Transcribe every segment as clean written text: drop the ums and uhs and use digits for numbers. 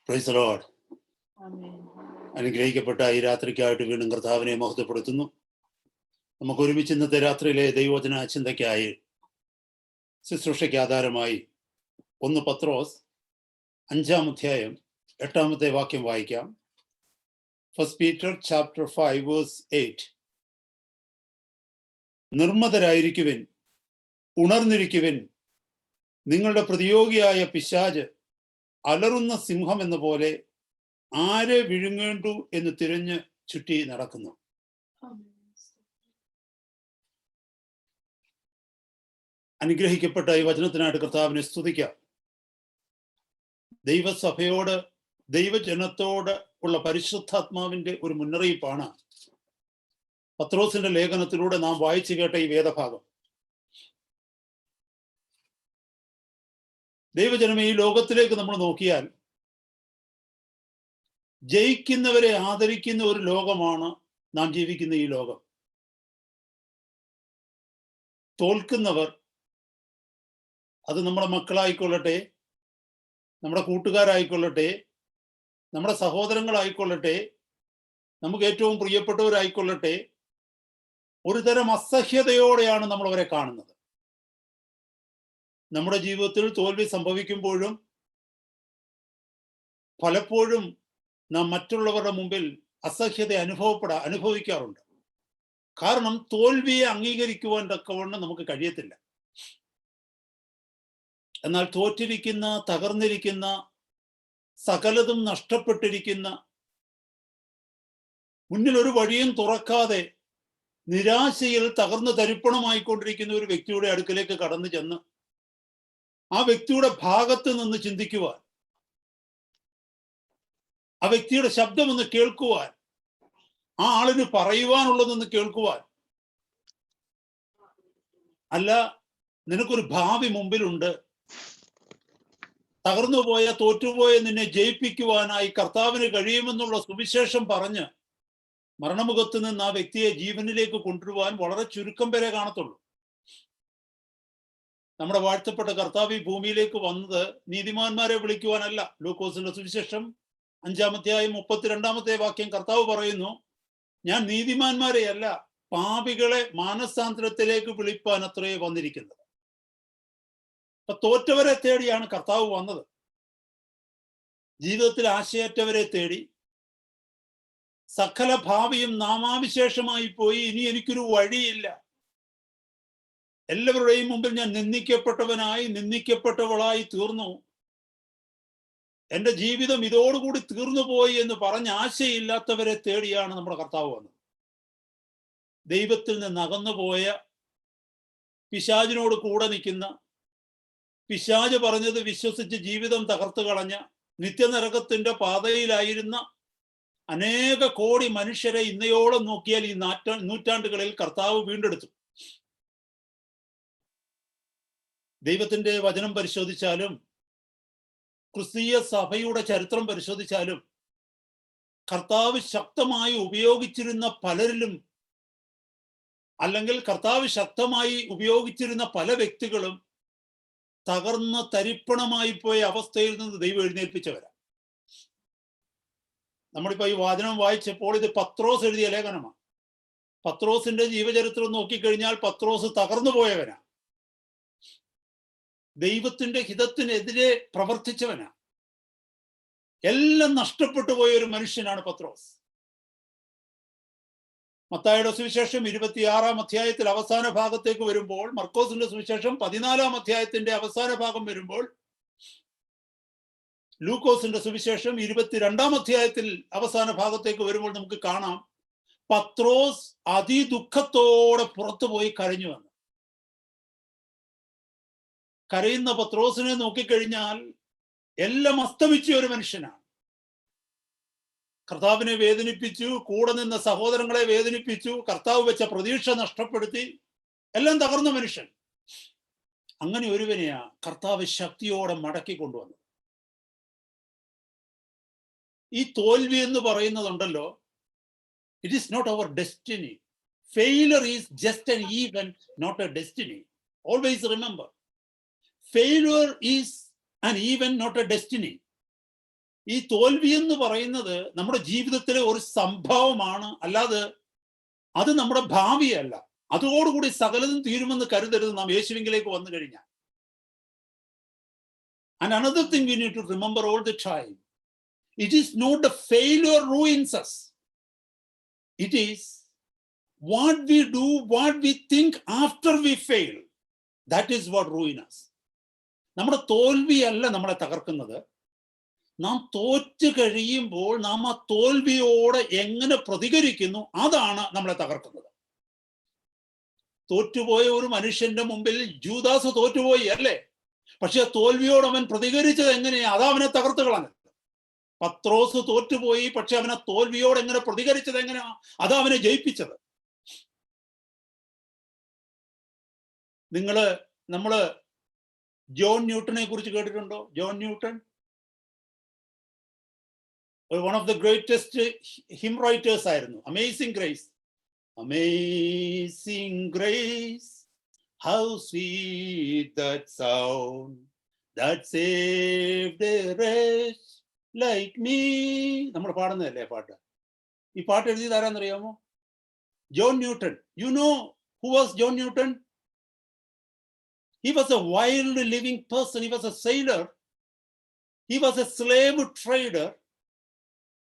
Praise the Lord. അനുഗ്രഹിക്കപ്പെട്ട ഈ രാത്രിക്കായിട്ട് വീണ്ടും കർത്താവിനെ മഹത്വപ്പെടുത്തുന്നു. നമുക്ക് ഒരുമിച്ച് ഇന്നത്തെ രാത്രിയിലെ ദൈവവചന ചിന്തയ്ക്കായി ശുശ്രൂഷയ്ക്ക് ആധാരമായി 1 പത്രോസ് 5-ാം അധ്യായം 8-ാമത്തെ വാക്യം വായിക്കാം. 1 Peter chapter 5 verse 8. നിർമ്മതരായിരിക്കുവിൻ, ഉണർന്നിരിക്കുവിൻ, നിങ്ങളുടെ പ്രതിയോഗിയായ പിശാച് അലറുന്ന സിംഹം എന്ന പോലെ ആരെ വിഴുങ്ങേണ്ടു എന്ന് തിരഞ്ഞ് ചുറ്റി നടക്കുന്നു. അനുഗ്രഹിക്കപ്പെട്ട ഈ വചനത്തിനായിട്ട് കർത്താവിനെ സ്തുതിക്കാം. ദൈവസഭയോട്, ദൈവജനത്തോട് ഉള്ള പരിശുദ്ധാത്മാവിന്റെ ഒരു മുന്നറിയിപ്പാണ് പത്രോസിന്റെ ലേഖനത്തിലൂടെ നാം വായിച്ചു കേട്ട ഈ വേദഭാഗം. ദൈവജനമേ, ഈ ലോകത്തിലേക്ക് നമ്മൾ നോക്കിയാൽ ജയിക്കുന്നവരെ ആദരിക്കുന്ന ഒരു ലോകമാണ് നാം ജീവിക്കുന്ന ഈ ലോകം. തോൽക്കുന്നവർ, അത് നമ്മുടെ മക്കളായിക്കൊള്ളട്ടെ, നമ്മുടെ കൂട്ടുകാരായിക്കൊള്ളട്ടെ, നമ്മുടെ സഹോദരങ്ങളായിക്കൊള്ളട്ടെ, നമുക്ക് ഏറ്റവും പ്രിയപ്പെട്ടവരായിക്കൊള്ളട്ടെ, ഒരു തരം അസഹ്യതയോടെയാണ് നമ്മൾ അവരെ കാണുന്നത്. നമ്മുടെ ജീവിതത്തിൽ തോൽവി സംഭവിക്കുമ്പോഴും പലപ്പോഴും നാം മറ്റുള്ളവരുടെ മുമ്പിൽ അസഹ്യത അനുഭവിക്കാറുണ്ട്. കാരണം തോൽവിയെ അംഗീകരിക്കുവാൻ തക്കവണ്ണം നമുക്ക് കഴിയത്തില്ല. എന്നാൽ തോറ്റിരിക്കുന്ന, തകർന്നിരിക്കുന്ന, സകലതും നഷ്ടപ്പെട്ടിരിക്കുന്ന, മുന്നിൽ ഒരു വഴിയും തുറക്കാതെ നിരാശയിൽ തകർന്ന് തരിപ്പണമായിക്കൊണ്ടിരിക്കുന്ന ഒരു വ്യക്തിയുടെ അടുക്കലേക്ക് കടന്നു ചെന്ന് ആ വ്യക്തിയുടെ ഭാഗത്ത് നിന്ന് ചിന്തിക്കുവാൻ, ആ വ്യക്തിയുടെ ശബ്ദമൊന്ന് കേൾക്കുവാൻ, ആ ആളിന് പറയുവാനുള്ളതെന്ന് കേൾക്കുവാൻ, അല്ല നിനക്കൊരു ഭാവി മുമ്പിലുണ്ട്, തകർന്നുപോയ, തോറ്റുപോയ നിന്നെ ജയിപ്പിക്കുവാനായി കർത്താവിന് കഴിയുമെന്നുള്ള സുവിശേഷം പറഞ്ഞ് മരണമുഖത്ത് നിന്ന് ആ വ്യക്തിയെ ജീവനിലേക്ക് കൊണ്ടുവരുവാൻ വളരെ ചുരുക്കം പേരെ കാണത്തുള്ളൂ. നമ്മുടെ വാഴ്ത്തപ്പെട്ട കർത്താവ് ഈ ഭൂമിയിലേക്ക് വന്നത് നീതിമാന്മാരെ വിളിക്കുവാനല്ല. ലൂക്കോസിന്റെ സുവിശേഷം 5-ാം അധ്യായം 32-ാമത്തെ വാക്യം കർത്താവ് പറയുന്നു, ഞാൻ നീതിമാന്മാരെയല്ല പാപികളെ മാനസാന്തരത്തിലേക്ക് വിളിപ്പാൻ അത്രേ വന്നിരിക്കുന്നത്. അപ്പൊ തോറ്റവരെ തേടിയാണ് കർത്താവ് വന്നത്. ജീവിതത്തിൽ ആശയറ്റവരെ തേടി, സകല ഭാവിയും നാമാവിശേഷമായി പോയി, ഇനി എനിക്കൊരു വഴിയില്ല, എല്ലാവരുടെയും മുമ്പിൽ ഞാൻ നിന്ദിക്കപ്പെട്ടവനായി, നിന്ദിക്കപ്പെട്ടവളായി തീർന്നു, എൻ്റെ ജീവിതം ഇതോടുകൂടി തീർന്നു പോയി എന്ന് പറഞ്ഞ് ആശയില്ലാത്തവരെ തേടിയാണ് നമ്മുടെ കർത്താവ് വന്നത്. ദൈവത്തിൽ നിന്ന് അകന്നുപോയ, പിശാചിനോട് കൂടെ നിൽക്കുന്ന, പിശാച് പറഞ്ഞത് വിശ്വസിച്ച് ജീവിതം തകർത്ത് കളഞ്ഞ, നിത്യനരകത്തിന്റെ പാതയിലായിരുന്ന അനേക കോടി മനുഷ്യരെ ഇന്നയോളം നോക്കിയാൽ ഈ നൂറ്റാണ്ടുകളിൽ കർത്താവ് വീണ്ടെടുത്തു. ദൈവത്തിന്റെ വചനം പരിശോധിച്ചാലും ക്രിസ്തീയ സഭയുടെ ചരിത്രം പരിശോധിച്ചാലും കർത്താവ് ശക്തമായി ഉപയോഗിച്ചിരുന്ന പലരിലും, അല്ലെങ്കിൽ കർത്താവ് ശക്തമായി ഉപയോഗിച്ചിരുന്ന പല വ്യക്തികളും തകർന്ന തരിപ്പണമായി പോയ അവസ്ഥയിൽ നിന്ന് ദൈവം എഴുന്നേൽപ്പിച്ചവരാ. നമ്മളിപ്പോ ഈ വാചനം വായിച്ചപ്പോൾ ഇത് പത്രോസ് എഴുതിയ ലേഖനമാണ്. പത്രോസിന്റെ ജീവചരിത്രം നോക്കിക്കഴിഞ്ഞാൽ പത്രോസ് തകർന്നു പോയവനാ, ദൈവത്തിന്റെ ഹിതത്തിനെതിരെ പ്രവർത്തിച്ചവനാ, എല്ലാം നഷ്ടപ്പെട്ടു പോയ ഒരു മനുഷ്യനാണ് പത്രോസ്. മത്തായിയുടെ സുവിശേഷം 26-ാം അധ്യായത്തിൽ അവസാന ഭാഗത്തേക്ക് വരുമ്പോൾ, മർക്കോസിന്റെ സുവിശേഷം 14-ാം അധ്യായത്തിന്റെ അവസാന ഭാഗം വരുമ്പോൾ, ലൂക്കോസിന്റെ സുവിശേഷം 22-ാം അധ്യായത്തിൽ അവസാന ഭാഗത്തേക്ക് വരുമ്പോൾ നമുക്ക് കാണാം പത്രോസ് അതിദുഃഖത്തോടെ പുറത്തുപോയി കരഞ്ഞു വന്നു. കരയുന്ന പത്രോസിനെ നോക്കിക്കഴിഞ്ഞാൽ എല്ലാം അസ്തമിച്ച ഒരു മനുഷ്യനാണ്. കർത്താവിനെ വേദനിപ്പിച്ചു, കൂടെ നിന്ന സഹോദരങ്ങളെ വേദനിപ്പിച്ചു, കർത്താവ് വെച്ച പ്രതീക്ഷ നഷ്ടപ്പെടുത്തി, എല്ലാം തകർന്ന മനുഷ്യൻ. അങ്ങനെ ഒരുവനെയാ കർത്താവ് ശക്തിയോടെ മടക്കി കൊണ്ടുവന്നത്. ഈ തോൽവി എന്ന് പറയുന്നതുണ്ടല്ലോ, it is not our destiny. Failure is just an event, not a destiny. Always remember, failure is an event, not a destiny. ഈ തോൽവി എന്ന് പറയുന്നത് നമ്മുടെ ജീവിതത്തിലെ ഒരു സംഭവമാണ്, അല്ലാതെ അത് നമ്മുടെ ഭാവിയല്ല. അതോടുകൂടി സകലതും തീരുമെന്ന് കരുതരുത് നാം യേശുവിലേക്ക് വന്നു കഴിഞ്ഞാൽ. And another thing we need to remember all the time, it is not the failure ruins us. It is what we do, what we think after we fail. That is what ruins us. നമ്മുടെ തോൽവിയല്ല നമ്മളെ തകർക്കുന്നത്. നാം തോറ്റു കഴിയുമ്പോൾ നാം ആ തോൽവിയോട് എങ്ങനെ പ്രതികരിക്കുന്നു, അതാണ് നമ്മളെ തകർക്കുന്നത്. തോറ്റുപോയ ഒരു മനുഷ്യന്റെ മുമ്പിൽ ജൂദാസ് തോറ്റുപോയി അല്ലേ? പക്ഷെ തോൽവിയോട് അവൻ പ്രതികരിച്ചത് എങ്ങനെയാ? അതാ അവനെ തകർത്ത് കളഞ്ഞത്. പത്രോസ് തോറ്റുപോയി, പക്ഷെ അവനെ തോൽവിയോട് എങ്ങനെ പ്രതികരിച്ചത് എങ്ങനെയാ? അതാ അവനെ ജയിപ്പിച്ചത്. നമ്മള് ജോൺ ന്യൂട്ടനെ കുറിച്ച് കേട്ടിട്ടുണ്ടോ? John newton one of the greatest hymn writers ആയിരുന്നു. Amazing Grace, Amazing Grace, how sweet that sound that saved a wretch like me. നമ്മൾ പാടുന്നതല്ലേ പാട്ട്? ഈ പാട്ട് എഴുതിയത് ആരാന്നറിയാമോ? John Newton. You know who was John Newton? He was a wild living person. He was a sailor. He was a slave trader.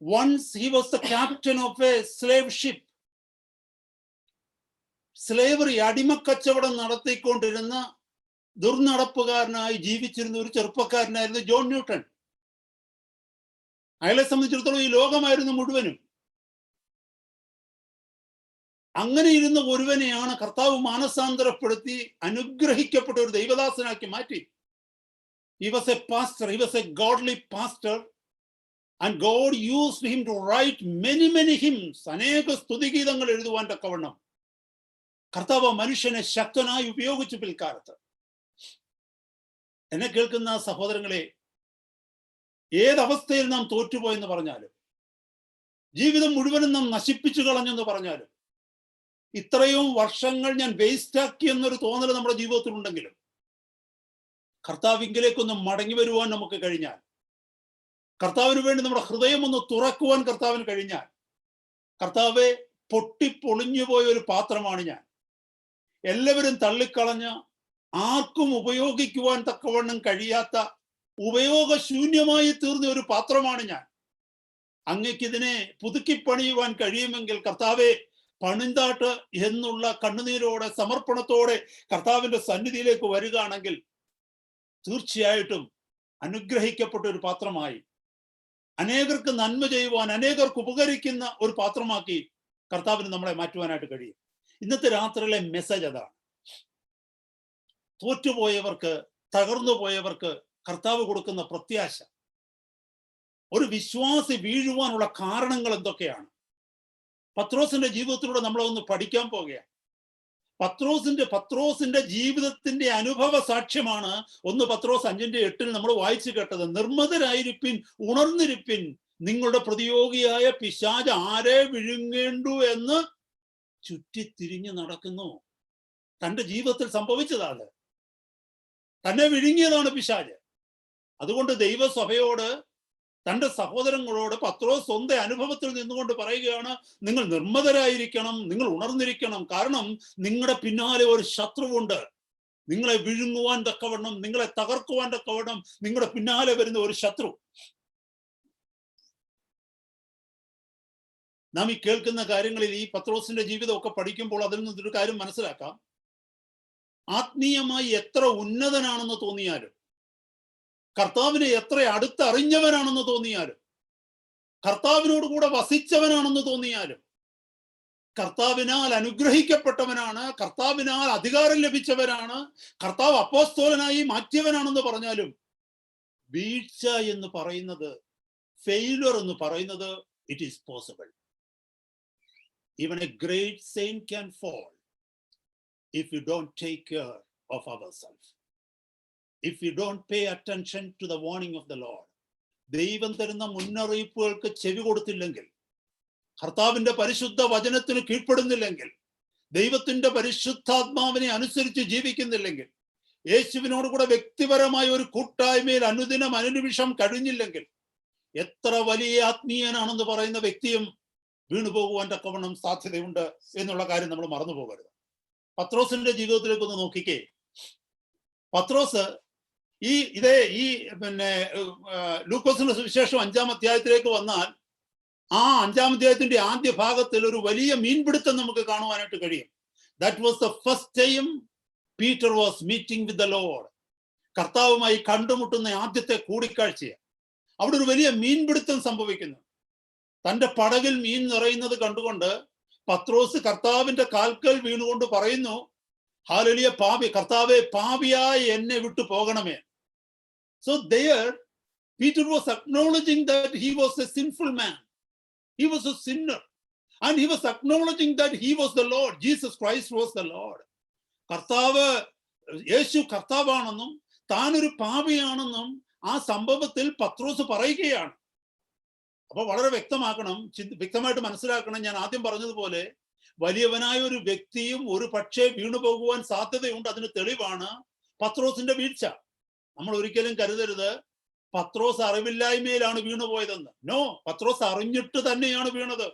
Once he was the captain of a slave ship. Slavery, അടിമക്കച്ചവടം നടത്തിക്കൊണ്ടിരുന്ന ദുർനടപ്പുകാരനായി ജീവിച്ചിരുന്ന ഒരു ചെറുപ്പക്കാരനായിരുന്നു John newton. അയാളെ സംബന്ധിച്ചിടത്തോളം ഈ ലോകമായിരുന്നു മുഴുവനും. അങ്ങനെ ഇരുന്ന ഒരുവനെയാണ് കർത്താവ് മാനസാന്തരപ്പെടുത്തി അനുഗ്രഹിക്കപ്പെട്ട ഒരു ദൈവദാസനാക്കി മാറ്റി. He was a pastor, he was a godly pastor, and God used him to write many hymns. അനേക സ്തുതിഗീതങ്ങൾ എഴുതുവാൻ തക്കവണ്ണം കർത്താവ് മനുഷ്യനെ ശക്തനായി ഉപയോഗിച്ചു പിൽക്കാലത്ത്. എന്നെ കേൾക്കുന്ന സഹോദരങ്ങളെ, ഏതവസ്ഥയിൽ നാം തോറ്റുപോയെന്ന് പറഞ്ഞാലും, ജീവിതം മുഴുവനും നാം നശിപ്പിച്ചു കളഞ്ഞെന്ന് പറഞ്ഞാലും, ഇത്രയും വർഷങ്ങൾ ഞാൻ വേസ്റ്റാക്കി എന്നൊരു തോന്നൽ നമ്മുടെ ജീവിതത്തിലുണ്ടെങ്കിലും, കർത്താവിങ്കിലേക്കൊന്ന് മടങ്ങി വരുവാൻ നമുക്ക് കഴിഞ്ഞാൽ, കർത്താവിന് വേണ്ടി നമ്മുടെ ഹൃദയം ഒന്ന് തുറക്കുവാൻ കർത്താവിന് കഴിഞ്ഞാൽ, കർത്താവെ, പൊട്ടിപ്പൊളിഞ്ഞുപോയ ഒരു പാത്രമാണ് ഞാൻ, എല്ലാവരും തള്ളിക്കളഞ്ഞ, ആർക്കും ഉപയോഗിക്കുവാൻ തക്കവണ്ണം കഴിയാത്ത, ഉപയോഗശൂന്യമായി തീർന്ന ഒരു പാത്രമാണ് ഞാൻ. അങ്ങക്ക് ഇതിനെ പുതുക്കിപ്പണിയുവാൻ കഴിയുമെങ്കിൽ കർത്താവെ, പണിന്താട്ട് എന്നുള്ള കണ്ണുനീരോടെ സമർപ്പണത്തോടെ കർത്താവിന്റെ സന്നിധിയിലേക്ക് വരികയാണെങ്കിൽ തീർച്ചയായിട്ടും അനുഗ്രഹിക്കപ്പെട്ട ഒരു പാത്രമായി, അനേകർക്ക് നന്മ ചെയ്യുവാൻ, അനേകർക്ക് ഉപകരിക്കുന്ന ഒരു പാത്രമാക്കി കർത്താവിന് നമ്മളെ മാറ്റുവാനായിട്ട് കഴിയും. ഇന്നത്തെ രാത്രിയിലെ മെസ്സേജ് അതാണ്. തോറ്റുപോയവർക്ക്, തകർന്നു പോയവർക്ക് കർത്താവ് കൊടുക്കുന്ന പ്രത്യാശ. ഒരു വിശ്വാസി വീഴുവാനുള്ള കാരണങ്ങൾ എന്തൊക്കെയാണ്? പത്രോസിന്റെ ജീവിതത്തിലൂടെ നമ്മളൊന്ന് പഠിക്കാൻ പോകുകയാണ്. പത്രോസിന്റെ ജീവിതത്തിന്റെ അനുഭവ സാക്ഷ്യമാണ് 1 പത്രോസ് 5:8 നമ്മൾ വായിച്ചു കേട്ടത്. നിർമ്മതരായിരിപ്പിൻ, ഉണർന്നിരിപ്പിൻ, നിങ്ങളുടെ പ്രതിയോഗിയായ പിശാച് ആരെ വിഴുങ്ങേണ്ടു എന്ന് ചുറ്റിത്തിരിഞ്ഞു നടക്കുന്നു. തന്റെ ജീവിതത്തിൽ സംഭവിച്ചതാണ്, തന്നെ വിഴുങ്ങിയതാണ് പിശാച്. അതുകൊണ്ട് ദൈവസഭയോട്, തന്റെ സഹോദരങ്ങളോട് പത്രോസ് സ്വന്തം അനുഭവത്തിൽ നിന്നുകൊണ്ട് പറയുകയാണ്, നിങ്ങൾ നിർമ്മതരായിരിക്കണം, നിങ്ങൾ ഉണർന്നിരിക്കണം. കാരണം നിങ്ങളുടെ പിന്നാലെ ഒരു ശത്രുവുണ്ട്. നിങ്ങളെ വിഴുങ്ങുവാൻ തക്കവണ്ണം, നിങ്ങളെ തകർക്കുവാൻ തക്കവണ്ണം നിങ്ങളുടെ പിന്നാലെ വരുന്ന ഒരു ശത്രു. നാം ഈ കേൾക്കുന്ന കാര്യങ്ങളിൽ ഈ പത്രോസിന്റെ ജീവിതമൊക്കെ പഠിക്കുമ്പോൾ അതിൽ നിന്നൊരു കാര്യം മനസ്സിലാക്കാം. ആത്മീയമായി എത്ര ഉന്നതനാണെന്ന് തോന്നിയാലും, കർത്താവിനെ എത്ര അടുത്തറിഞ്ഞവനാണെന്ന് തോന്നിയാലും, കർത്താവിനോട് കൂടെ വസിച്ചവനാണെന്ന് തോന്നിയാലും, കർത്താവിനാൽ അനുഗ്രഹിക്കപ്പെട്ടവനാണ്, കർത്താവിനാൽ അധികാരം ലഭിച്ചവരാണ്, കർത്താവ് അപ്പോസ്തലനായി മാറ്റിയവനാണെന്ന് പറഞ്ഞാലും, വീഴ്ച എന്ന് പറയുന്നത്, ഫെയിലിയർ എന്ന് പറയുന്നത്, it is possible. Even a great saint can fall if you don't take care of ourselves. If you don't pay attention to the warning of the Lord. ദൈവം തരുന്ന മുന്നറിയിപ്പുകൾക്ക് ചെവി കൊടുത്തില്ലെങ്കിൽ, കർത്താവിന്റെ പരിശുദ്ധ വചനത്തിന് കീഴ്പ്പെടുന്നില്ലെങ്കിൽ, ദൈവത്തിന്റെ പരിശുദ്ധാത്മാവിനെ അനുസരിച്ച് ജീവിക്കുന്നില്ലെങ്കിൽ, യേശുവിനോട് കൂടെ വ്യക്തിപരമായ ഒരു കൂട്ടായ്മയിൽ അനുദിനം അനുനിമിഷം കഴിഞ്ഞില്ലെങ്കിൽ, എത്ര വലിയ ആത്മീയനാണെന്ന് പറയുന്ന വ്യക്തിയും വീണുപോകുവാൻ തക്കവണ്ണം സാധ്യതയുണ്ട് എന്നുള്ള കാര്യം നമ്മൾ മറന്നു പോകരുത്. പത്രോസിന്റെ ജീവിതത്തിലേക്ക് ഒന്ന് നോക്കിക്കേ. പത്രോസ് ഈ ലൂക്കോസിന്റെ സുവിശേഷം 5-ാം അധ്യായത്തിലേക്ക് വന്നാൽ ആ 5-ാം അധ്യായത്തിന്റെ ആദ്യ ഭാഗത്തിൽ ഒരു വലിയ മീൻപിടുത്തം നമുക്ക് കാണുവാനായിട്ട് കഴിയും. That was the first time Peter was meeting with the Lord. കർത്താവുമായി കണ്ടുമുട്ടുന്ന ആദ്യത്തെ കൂടിക്കാഴ്ചയാണ്. അവിടെ ഒരു വലിയ മീൻപിടുത്തം സംഭവിക്കുന്നു. തന്റെ പടകിൽ മീൻ നിറയുന്നത് കണ്ടുകൊണ്ട് പത്രോസ് കർത്താവിന്റെ കാൽക്കൽ വീണുകൊണ്ട് പറയുന്നു, ഹല്ലേലൂയ, കർത്താവേ, പാപിയായ എന്നെ വിട്ടു പോകണമേ. So there Peter was acknowledging that he was a sinful man. He was a sinner. And he was acknowledging that he was the Lord. Jesus Christ was the Lord. യേശു കർത്താവാണെന്നും താനൊരു പാപിയാണെന്നും ആ സംഭവത്തിൽ പത്രോസ് പറയുകയാണ്. അപ്പൊ വളരെ വ്യക്തമായിട്ട് മനസ്സിലാക്കണം. ഞാൻ ആദ്യം പറഞ്ഞതുപോലെ വലിയവനായ ഒരു വ്യക്തിയും ഒരു പക്ഷേ വീണുപോകുവാൻ സാധ്യതയുണ്ട്. അതിന് തെളിവാണ് പത്രോസിന്റെ വീഴ്ച. നമ്മൾ ഒരിക്കലും കരുതരുത് പത്രോസ് അറിവില്ലായ്മയിലാണ് വീണുപോയതെന്ന്. നോ, പത്രോസ് അറിഞ്ഞിട്ട് തന്നെയാണ് വീണത്.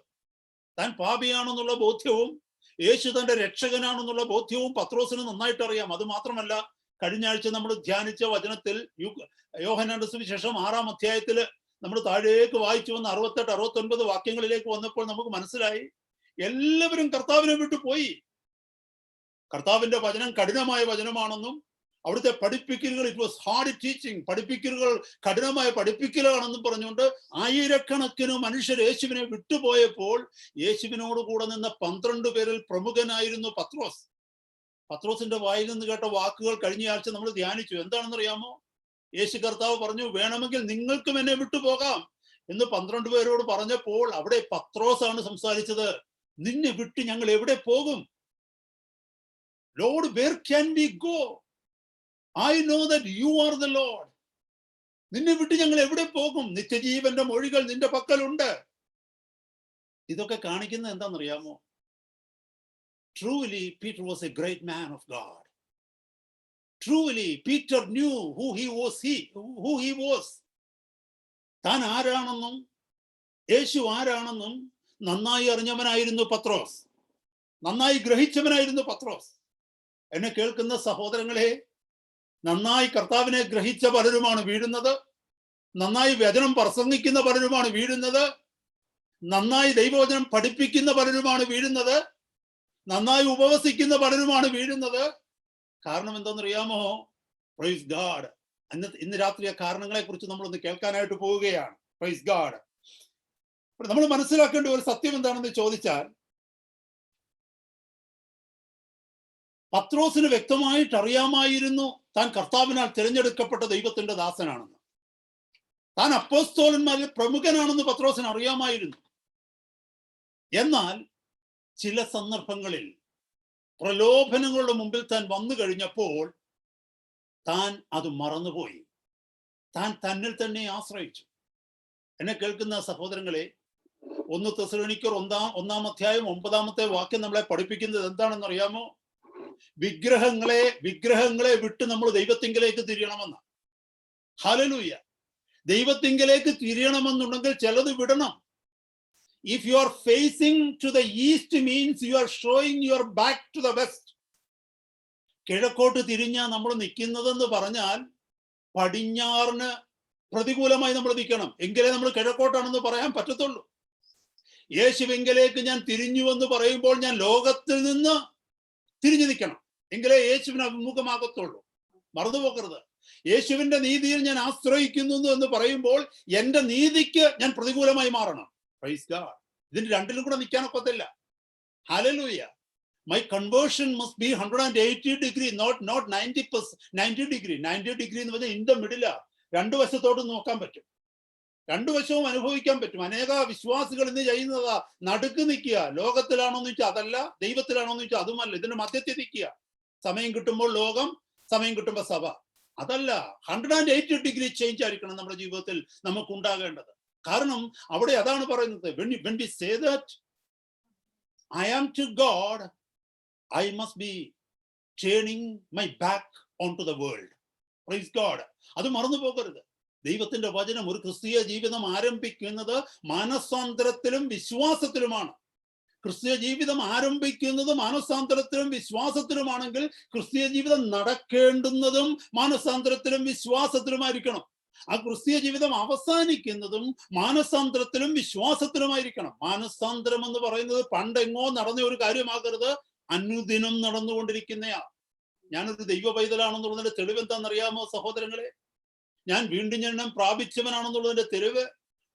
താൻ പാപിയാണെന്നുള്ള ബോധ്യവും യേശു തന്റെ രക്ഷകനാണെന്നുള്ള ബോധ്യവും പത്രോസിന് നന്നായിട്ട് അറിയാം. അത് മാത്രമല്ല, കഴിഞ്ഞ ആഴ്ച നമ്മൾ ധ്യാനിച്ച വചനത്തിൽ യോഹന്നാന്റെ സുവിശേഷം 6-ാം അധ്യായത്തിൽ നമ്മൾ താഴേക്ക് വായിച്ചു വന്ന 68-69 വാക്യങ്ങളിലേക്ക് വന്നപ്പോൾ നമുക്ക് മനസ്സിലായി എല്ലാവരും കർത്താവിനെ വിട്ടു പോയി. കർത്താവിന്റെ വചനം കഠിനമായ വചനമാണെന്നും അവിടുത്തെ പഠിപ്പിക്കലുകൾ ഇറ്റ് വാസ് ഹാർഡ് ടീച്ചിങ്, പഠിപ്പിക്കലുകൾ കഠിനമായ പഠിപ്പിക്കലാണെന്നും പറഞ്ഞുകൊണ്ട് ആയിരക്കണക്കിന് മനുഷ്യർ യേശുവിനെ വിട്ടുപോയപ്പോൾ യേശുവിനോട് കൂടെ നിന്ന 12 പേരിൽ പ്രമുഖനായിരുന്നു പത്രോസ്. പത്രോസിന്റെ വായിൽ നിന്ന് കേട്ട വാക്കുകൾ കഴിഞ്ഞ ആഴ്ച നമ്മൾ ധ്യാനിച്ചു. എന്താണെന്നറിയാമോ? യേശു കർത്താവ് പറഞ്ഞു, വേണമെങ്കിൽ നിങ്ങൾക്കും എന്നെ വിട്ടുപോകാം എന്ന് 12 പേരോട് പറഞ്ഞപ്പോൾ അവിടെ പത്രോസാണ് സംസാരിച്ചത്. നിന്നെ വിട്ട് ഞങ്ങൾ എവിടെ പോകും? Lord, where can we go? I know that you are the Lord. നിന്നെ വിട്ട് ഞങ്ങൾ എവിടെ പോകും? നിത്യജീവന്റെ മൊഴികൾ നിന്റെ പക്കലുണ്ട്. ഇതൊക്കെ കാണിക്കുന്നത് എന്താണെന്നറിയാമോ? Truly, Peter was a great man of God. Truly, Peter knew who he was. താൻ ആരാണെന്നും യേശു ആരാണെന്നും നന്നായി അറിഞ്ഞവനായിരുന്നു പത്രോസ്. നന്നായി ഗ്രഹിച്ചവനായിരുന്നു പത്രോസ്. എന്നെ കേൾക്കുന്ന സഹോദരങ്ങളെ, നന്നായി കർത്താവിനെ ഗ്രഹിച്ച പലരുമാണ് വീഴുന്നത്. നന്നായി വചനം പ്രസംഗിക്കുന്ന പലരുമാണ് വീഴുന്നത്. നന്നായി ദൈവവചനം പഠിപ്പിക്കുന്ന പലരുമാണ് വീഴുന്നത്. നന്നായി ഉപവസിക്കുന്ന പലരുമാണ് വീഴുന്നത്. കാരണം എന്താണെന്നറിയാമോ? Praise God. ഇന്ന് രാത്രി ആ കാരണങ്ങളെ കുറിച്ച് നമ്മളൊന്ന് കേൾക്കാനായിട്ട് പോവുകയാണ്. Praise God. നമ്മൾ മനസ്സിലാക്കേണ്ട ഒരു സത്യം എന്താണെന്ന് ചോദിച്ചാൽ, പത്രോസിന് വ്യക്തമായിട്ട് അറിയാമായിരുന്നു താൻ കർത്താവിനാൽ തിരഞ്ഞെടുക്കപ്പെട്ട ദൈവത്തിന്റെ ദാസനാണെന്ന്. താൻ അപ്പോസ്തലന്മാരിൽ പ്രമുഖനാണെന്ന് പത്രോസിന് അറിയാമായിരുന്നു. എന്നാൽ ചില സന്ദർഭങ്ങളിൽ പ്രലോഭനങ്ങളുടെ മുമ്പിൽ താൻ വന്നു കഴിഞ്ഞപ്പോൾ താൻ അത് മറന്നുപോയി. താൻ തന്നിൽ തന്നെ ആശ്രയിച്ചു. എന്നെ കേൾക്കുന്ന സഹോദരങ്ങളെ, 1 തെസ്സലോനിക്കർ 1-ാം അധ്യായം 9-ാമത്തെ വാക്യം നമ്മളെ പഠിപ്പിക്കുന്നത് എന്താണെന്ന് അറിയാമോ? വിഗ്രഹങ്ങളെ വിട്ട് നമ്മൾ ദൈവത്തിങ്കലേക്ക് തിരിയണമെന്ന്. ഹല്ലേലൂയ. ദൈവത്തിങ്കലേക്ക് തിരിയണമെന്നുണ്ടെങ്കിൽ ചിലത് വിടണം. If you are facing to the east means you are showing your back to the west. കിഴക്കോട്ട് തിരിഞ്ഞാ നമ്മൾ നിൽക്കുന്നതെന്ന് പറഞ്ഞാൽ പടിഞ്ഞാറിന് പ്രതികൂലമായി നമ്മൾ നിൽക്കണം. എങ്കിലേ നമ്മൾ കിഴക്കോട്ടാണെന്ന് പറയാൻ പറ്റത്തുള്ളൂ. യേശുവിങ്കലേക്ക് ഞാൻ തിരിഞ്ഞു എന്ന് പറയുമ്പോൾ ഞാൻ ലോകത്തിൽ നിന്ന് തിരിഞ്ഞു നിൽക്കണം. എങ്കിലേ യേശുവിന് അഭിമുഖമാകത്തുള്ളൂ. മറന്നുപോകരുത്. യേശുവിന്റെ നീതിയിൽ ഞാൻ ആശ്രയിക്കുന്നു എന്ന് പറയുമ്പോൾ എന്റെ നീതിക്ക് ഞാൻ പ്രതികൂലമായി മാറണം. Praise God. ഇതിന് രണ്ടിലും കൂടെ നിൽക്കാനൊക്കത്തില്ല. Hallelujah. My conversion must be 180 degree, not 90 degree. 90 degree എന്ന് പറഞ്ഞാൽ ഇൻ ദ മിഡിലാ. രണ്ടു വശത്തോട്ട് നോക്കാൻ പറ്റും, രണ്ടു വശവും അനുഭവിക്കാൻ പറ്റും. അനേക വിശ്വാസികൾ ഇന്ന് ചെയ്യുന്നതാ, നടുക്ക് നിൽക്കുക. ലോകത്തിലാണോന്ന് ചോദിച്ചാൽ അതല്ല, ദൈവത്തിലാണോന്ന് ചോദിച്ചാൽ അതുമല്ല. ഇതിന്റെ മധ്യത്തിൽ നിൽക്കുക. സമയം കിട്ടുമ്പോൾ ലോകം, സമയം കിട്ടുമ്പോൾ സഭ. അതല്ല, 180 ഡിഗ്രി ചേഞ്ച് ആയിരിക്കണം നമ്മുടെ ജീവിതത്തിൽ നമുക്ക് ഉണ്ടാകേണ്ടത്. കാരണം അവിടെ അതാണ് പറയുന്നത്. when we say that I am to God, I must be turning my back onto the world. Praise God. അത് മറന്നു പോകരുത്. ദൈവത്തിന്റെ വചനം ഒരു ക്രിസ്തീയ ജീവിതം ആരംഭിക്കുന്നത് മാനസാന്തരത്തിലും വിശ്വാസത്തിലുമാണ്. ക്രിസ്തീയ ജീവിതം ആരംഭിക്കുന്നത് മാനസാന്തരത്തിലും വിശ്വാസത്തിലുമാണെങ്കിൽ ക്രിസ്തീയ ജീവിതം നടക്കേണ്ടുന്നതും മാനസാന്തരത്തിലും വിശ്വാസത്തിലുമായിരിക്കണം. ആ ക്രിസ്തീയ ജീവിതം അവസാനിക്കുന്നതും മാനസാന്തരത്തിലും വിശ്വാസത്തിലുമായിരിക്കണം. മാനസാന്തരം എന്ന് പറയുന്നത് പണ്ടെങ്ങോ നടന്ന ഒരു കാര്യമാകരുത്, അനുദിനം നടന്നുകൊണ്ടിരിക്കുന്നയാ. ഞാനൊരു ദൈവ പൈതലാണെന്നുള്ളതിന്റെ തെളിവ് എന്താണെന്നറിയാമോ സഹോദരങ്ങളെ? ഞാൻ വീണ്ടും ജനനം പ്രാപിച്ചവനാണെന്നുള്ളതിന്റെ തെളിവ്,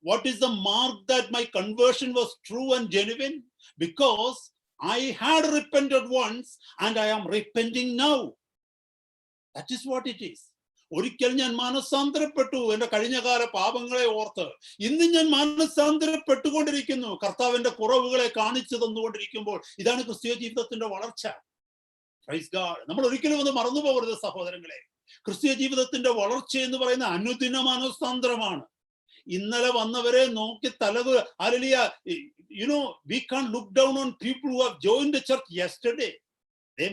what is the mark that my conversion was true and genuine? Because I had repented once and I am repenting now. That is what it is. ഒരിക്കൽ ഞാൻ മാനസാന്തരപ്പെട്ടു, എന്റെ കഴിഞ്ഞകാല പാപങ്ങളെ ഓർത്ത്. ഇന്ന് ഞാൻ മാനസാന്തരപ്പെട്ടുകൊണ്ടിരിക്കുന്നു, കർത്താവിന്റെ കുറവുകളെ കാണിച്ചു തന്നുകൊണ്ടിരിക്കുമ്പോൾ. ഇതാണ് ക്രിസ്തീയ ജീവിതത്തിന്റെ വളർച്ച. Praise God. നമ്മൾ ഒരിക്കലും അത് മറന്നു പോകരുത് സഹോദരങ്ങളെ. ക്രിസ്തീയ ജീവിതത്തിന്റെ വളർച്ച എന്ന് പറയുന്ന അനുദിന മാനസാന്തരമാണ്. ഇന്നലെ വന്നവരെ നോക്കി തലവ് hallelujah. You know, we can't look down on people who have joined the church yesterday. They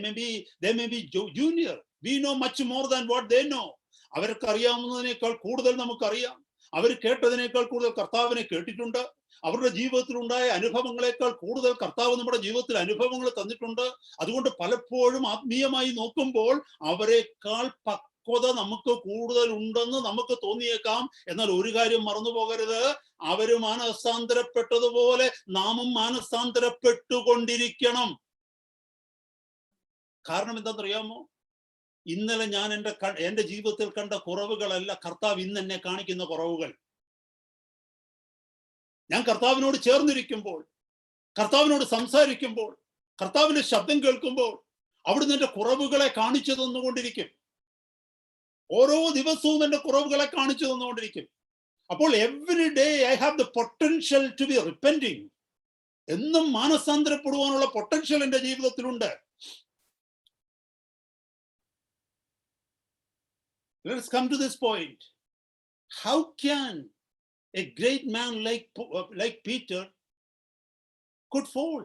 may be junior. We know much more than what they know. അവർക്ക് അറിയാവുന്നതിനേക്കാൾ കൂടുതൽ നമുക്കറിയാം. അവർ കേട്ടതിനേക്കാൾ കൂടുതൽ കർത്താവിനെ കേട്ടിട്ടുണ്ട്. അവരുടെ ജീവിതത്തിൽ ഉണ്ടായ അനുഭവങ്ങളെക്കാൾ കൂടുതൽ കർത്താവ് നമ്മുടെ ജീവിതത്തിൽ അനുഭവങ്ങൾ തന്നിട്ടുണ്ട്. അതുകൊണ്ട് പലപ്പോഴും ആത്മീയമായി നോക്കുമ്പോൾ അവരെക്കാൾ പക്വത നമുക്ക് കൂടുതൽ ഉണ്ടെന്ന് നമുക്ക് തോന്നിയേക്കാം. എന്നാൽ ഒരു കാര്യം മറന്നു പോകരുത്, അവര് മാനസാന്തരപ്പെട്ടതുപോലെ നാമും മാനസാന്തരപ്പെട്ടുകൊണ്ടിരിക്കണം. കാരണം എന്താണെന്നറിയാമോ? ഇന്നലെ ഞാൻ എന്റെ ജീവിതത്തിൽ കണ്ട കുറവുകളല്ല കർത്താവ് ഇന്ന് എന്നെ കാണിക്കുന്ന കുറവുകൾ. ഞാൻ കർത്താവിനോട് ചേർന്നിരിക്കുമ്പോൾ, കർത്താവിനോട് സംസാരിക്കുമ്പോൾ, കർത്താവിന്റെ ശബ്ദം കേൾക്കുമ്പോൾ അവിടുന്ന് എന്റെ കുറവുകളെ കാണിച്ചു തന്നുകൊണ്ടിരിക്കും. ഓരോ ദിവസവും എന്റെ കുറവുകളെ കാണിച്ചു തന്നുകൊണ്ടിരിക്കും. അപ്പോൾ every day I have the potential to be repenting. എന്നും മാനസാന്തരപ്പെടുവാനുള്ള പൊട്ടൻഷ്യൽ എന്റെ ജീവിതത്തിലുണ്ട്. Let's come to this point. How can a great man like Peter could fall?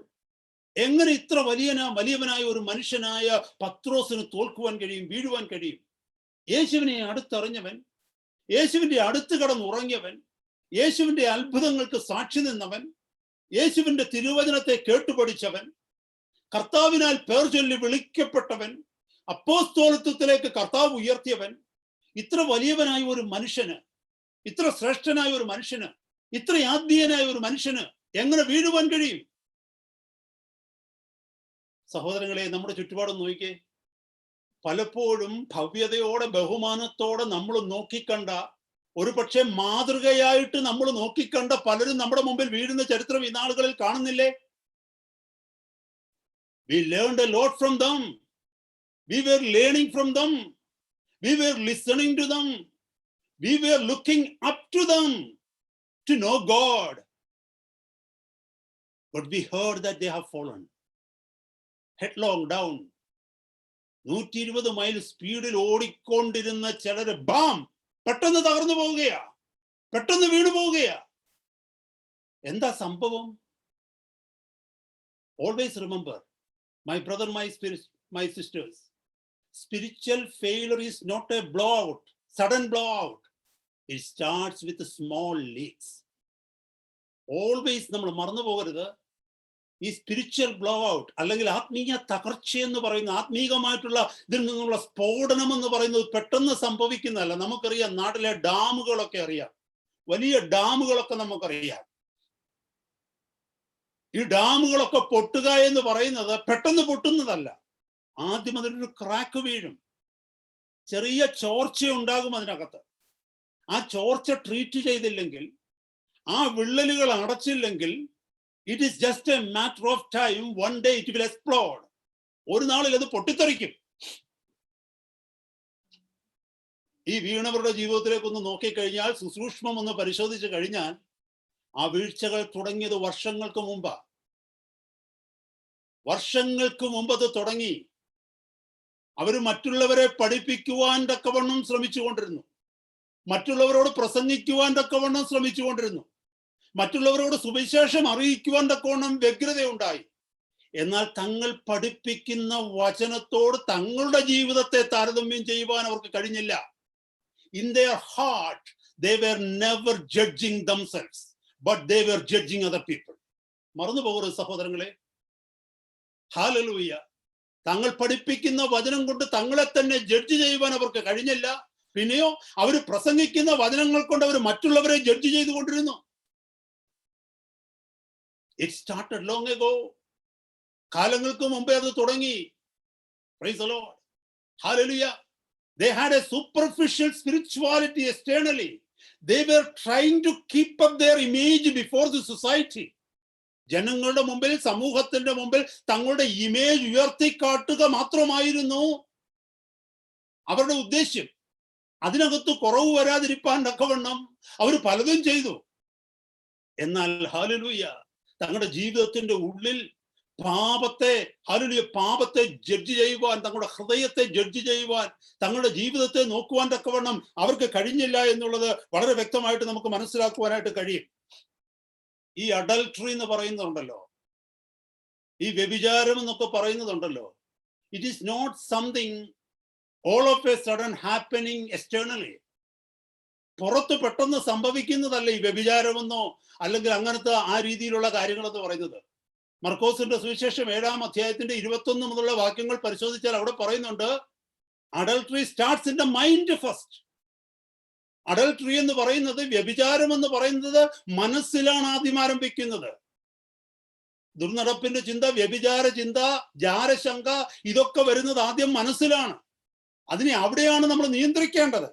എങ്ങനെ ഇത്ര വലിയവനായ ഒരു മനുഷ്യനായ പത്രോസിന് തോൽക്കുവാൻ കഴിയും, വീഴുവാൻ കഴിയും? യേശുവിനെ അടുത്തറിഞ്ഞവൻ, യേശുവിന്റെ അടുത്ത് കടന്നുറങ്ങിയവൻ, യേശുവിന്റെ അത്ഭുതങ്ങൾക്ക് സാക്ഷി നിന്നവൻ, യേശുവിന്റെ തിരുവചനത്തെ കേട്ടുപഠിച്ചവൻ, കർത്താവിനാൽ പേർ ചൊല്ലി വിളിക്കപ്പെട്ടവൻ, അപ്പോസ്തലത്വത്തിലേക്ക് കർത്താവ് ഉയർത്തിയവൻ, ഇത്ര വലിയവനായ ഒരു മനുഷ്യന്, ഇത്ര ശ്രേഷ്ഠനായ ഒരു മനുഷ്യന്, ഇത്ര ആത്മീയനായ ഒരു മനുഷ്യന് എങ്ങനെ വീഴുവാൻ കഴിയും? സഹോദരങ്ങളെ, നമ്മുടെ ചുറ്റുപാടും നോക്കിക്കേ. പലപ്പോഴും ഭവ്യതയോടെ ബഹുമാനത്തോടെ നമ്മൾ നോക്കിക്കണ്ട, ഒരു പക്ഷെ മാതൃകയായിട്ട് നമ്മൾ നോക്കിക്കണ്ട പലരും നമ്മുടെ മുമ്പിൽ വീഴുന്ന ചരിത്രം ഈ നാളുകളിൽ കാണുന്നില്ലേ? We learned a lot from them. We were learning from them. We were listening to them. We were looking up to them to know God. But we heard that they have fallen headlong down. 120 mile സ്പീഡിൽ ഓടിക്കൊണ്ടിരുന്ന ചിലര് പെട്ടെന്ന് തകർന്നു പോവുകയാ, പെട്ടെന്ന് വീണു പോവുകയാ. എന്താ സംഭവം? Always remember, my brother, my sisters, spiritual failure is not a blowout, sudden blowout. It starts with small leaks. Always നമ്മൾ മറന്നു പോകരുത്, ഈ സ്പിരിച്വൽ ബ്ലോ ഔട്ട് അല്ലെങ്കിൽ ആത്മീയ തകർച്ച എന്ന് പറയുന്ന, ആത്മീകമായിട്ടുള്ള ഇതിൽ നിന്നുള്ള സ്ഫോടനം എന്ന് പറയുന്നത് പെട്ടെന്ന് സംഭവിക്കുന്നതല്ല. നമുക്കറിയാം, നാട്ടിലെ ഡാമുകളൊക്കെ അറിയാം, വലിയ ഡാമുകളൊക്കെ നമുക്കറിയാം. ഈ ഡാമുകളൊക്കെ പൊട്ടുക എന്ന് പറയുന്നത് പെട്ടെന്ന് പൊട്ടുന്നതല്ല. ആദ്യം അതിനൊരു ക്രാക്ക് വീഴും, ചെറിയ ചോർച്ച ഉണ്ടാകും അതിനകത്ത്. ആ ചോർച്ച ട്രീറ്റ് ചെയ്തില്ലെങ്കിൽ, ആ വിള്ളലുകൾ അടച്ചില്ലെങ്കിൽ, it is just a matter of time. One day it will explode. ഒരു നാളിൽ അത് പൊട്ടിത്തെറിക്കും. ഈ വീണവരുടെ ജീവിതത്തിലേക്ക് ഒന്ന് നോക്കിക്കഴിഞ്ഞാൽ, സുസൂക്ഷ്മം ഒന്ന് പരിശോധിച്ചു കഴിഞ്ഞാൽ, ആ വീഴ്ചകൾ തുടങ്ങിയത് വർഷങ്ങൾക്ക് മുമ്പ് അത് തുടങ്ങി. അവർ മറ്റുള്ളവരെ പഠിപ്പിക്കുവാൻ തക്കവണ്ണം ശ്രമിച്ചുകൊണ്ടിരുന്നു, മറ്റുള്ളവരോട് പ്രസംഗിക്കുവാൻ തക്കവണ്ണം ശ്രമിച്ചുകൊണ്ടിരുന്നു, മറ്റുള്ളവരോട് സുവിശേഷം അറിയിക്കുവാൻ തക്കവണ്ണം വ്യഗ്രതയുണ്ടായി. എന്നാൽ തങ്ങൾ പഠിപ്പിക്കുന്ന വചനത്തോട് തങ്ങളുടെ ജീവിതത്തെ താരതമ്യം ചെയ്യുവാൻ അവർക്ക് കഴിഞ്ഞില്ല. In their heart they were never judging themselves, but they were judging other people. മറന്നു പോകരുത് സഹോദരങ്ങളെ. ഹല്ലേലൂയ. തങ്ങൾ പഠിപ്പിക്കുന്ന വചനം കൊണ്ട് തങ്ങളെ തന്നെ ജഡ്ജ് ചെയ്യുവാൻ അവർക്ക് കഴിഞ്ഞില്ല. പിന്നെയോ അവർ പ്രസംഗിക്കുന്ന വചനങ്ങൾ കൊണ്ട് അവർ മറ്റുള്ളവരെ ജഡ്ജ് ചെയ്തുകൊണ്ടിരുന്നു. It started long ago. കാലങ്ങൾക്ക് മുമ്പേ അത് തുടങ്ങി. Praise the Lord. Hallelujah. They had a superficial spirituality externally. They were trying to keep up their image before the society. ജനങ്ങളുടെ മുമ്പിൽ, സമൂഹത്തിന്റെ മുമ്പിൽ തങ്ങളുടെ ഇമേജ് ഉയർത്തിക്കാട്ടുക മാത്രമായിരുന്നു അവരുടെ ഉദ്ദേശ്യം. അതിനകത്ത് കുറവ് വരാതിരിപ്പാൻ തക്കവണ്ണം അവർ പലതും ചെയ്തു. എന്നാൽ ഹല്ലേലൂയ, തങ്ങളുടെ ജീവിതത്തിന്റെ ഉള്ളിൽ പാപത്തെ ജഡ്ജ് ചെയ്യുവാൻ, തങ്ങളുടെ ഹൃദയത്തെ ജഡ്ജ് ചെയ്യുവാൻ, തങ്ങളുടെ ജീവിതത്തെ നോക്കുവാൻ തക്കവണ്ണം അവർക്ക് കഴിഞ്ഞില്ല എന്നുള്ളത് വളരെ വ്യക്തമായിട്ട് നമുക്ക് മനസ്സിലാക്കുവാനായിട്ട് കഴിയും. ഈ അഡൾട്ടറി എന്ന് പറയുന്നുണ്ടല്ലോ, ഈ വ്യഭിചാരം എന്നൊക്കെ പറയുന്നതുണ്ടല്ലോ, it is not something all of a sudden happening externally. പുറത്ത് പെട്ടെന്ന് സംഭവിക്കുന്നതല്ല ഈ വ്യഭിചാരമെന്നോ അല്ലെങ്കിൽ അങ്ങനത്തെ ആ രീതിയിലുള്ള കാര്യങ്ങളെന്ന് പറയുന്നത്. മർക്കോസിന്റെ സുവിശേഷം 7-ാം അധ്യായത്തിന്റെ 21 മുതലുള്ള വാക്യങ്ങൾ പരിശോധിച്ചാൽ അവിടെ പറയുന്നുണ്ട്, adultery starts in the mind first. Adultery എന്ന് പറയുന്നത്, വ്യഭിചാരം എന്ന് പറയുന്നത് മനസ്സിലാണ് ആദ്യം ആരംഭിക്കുന്നത്. ദുർനടപ്പിന്റെ ചിന്ത, വ്യഭിചാര ചിന്ത, ജാരശങ്ക, ഇതൊക്കെ വരുന്നത് ആദ്യം മനസ്സിലാണ്. അതിനെ അവിടെയാണ് നമ്മൾ നിയന്ത്രിക്കേണ്ടത്.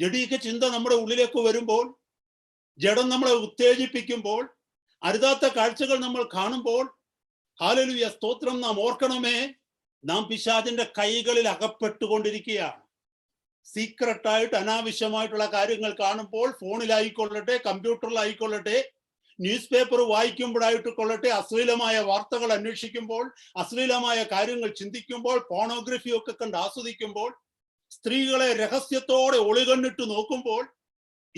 ജഡീക ചിന്ത നമ്മുടെ ഉള്ളിലേക്ക് വരുമ്പോൾ, ജഡം നമ്മളെ ഉത്തേജിപ്പിക്കുമ്പോൾ, അരുതാത്ത കാഴ്ചകൾ നമ്മൾ കാണുമ്പോൾ, ഹല്ലേലൂയ സ്തോത്രം, നാം ഓർക്കണമേ, നാം പിശാചിന്റെ കൈകളിൽ അകപ്പെട്ടുകൊണ്ടിരിക്കുകയാണ്. സീക്രട്ടായിട്ട് അനാവശ്യമായിട്ടുള്ള കാര്യങ്ങൾ കാണുമ്പോൾ, ഫോണിലായിക്കൊള്ളട്ടെ, കമ്പ്യൂട്ടറിലായിക്കൊള്ളട്ടെ, ന്യൂസ് പേപ്പർ വായിക്കുമ്പോഴായിട്ട് കൊള്ളട്ടെ, അശ്ലീലമായ വാർത്തകൾ അന്വേഷിക്കുമ്പോൾ, അശ്ലീലമായ കാര്യങ്ങൾ ചിന്തിക്കുമ്പോൾ, പോണോഗ്രഫി ഒക്കെ കണ്ട് ആസ്വദിക്കുമ്പോൾ, സ്ത്രീകളെ രഹസ്യത്തോടെ ഒളികണ്ണിട്ട് നോക്കുമ്പോൾ,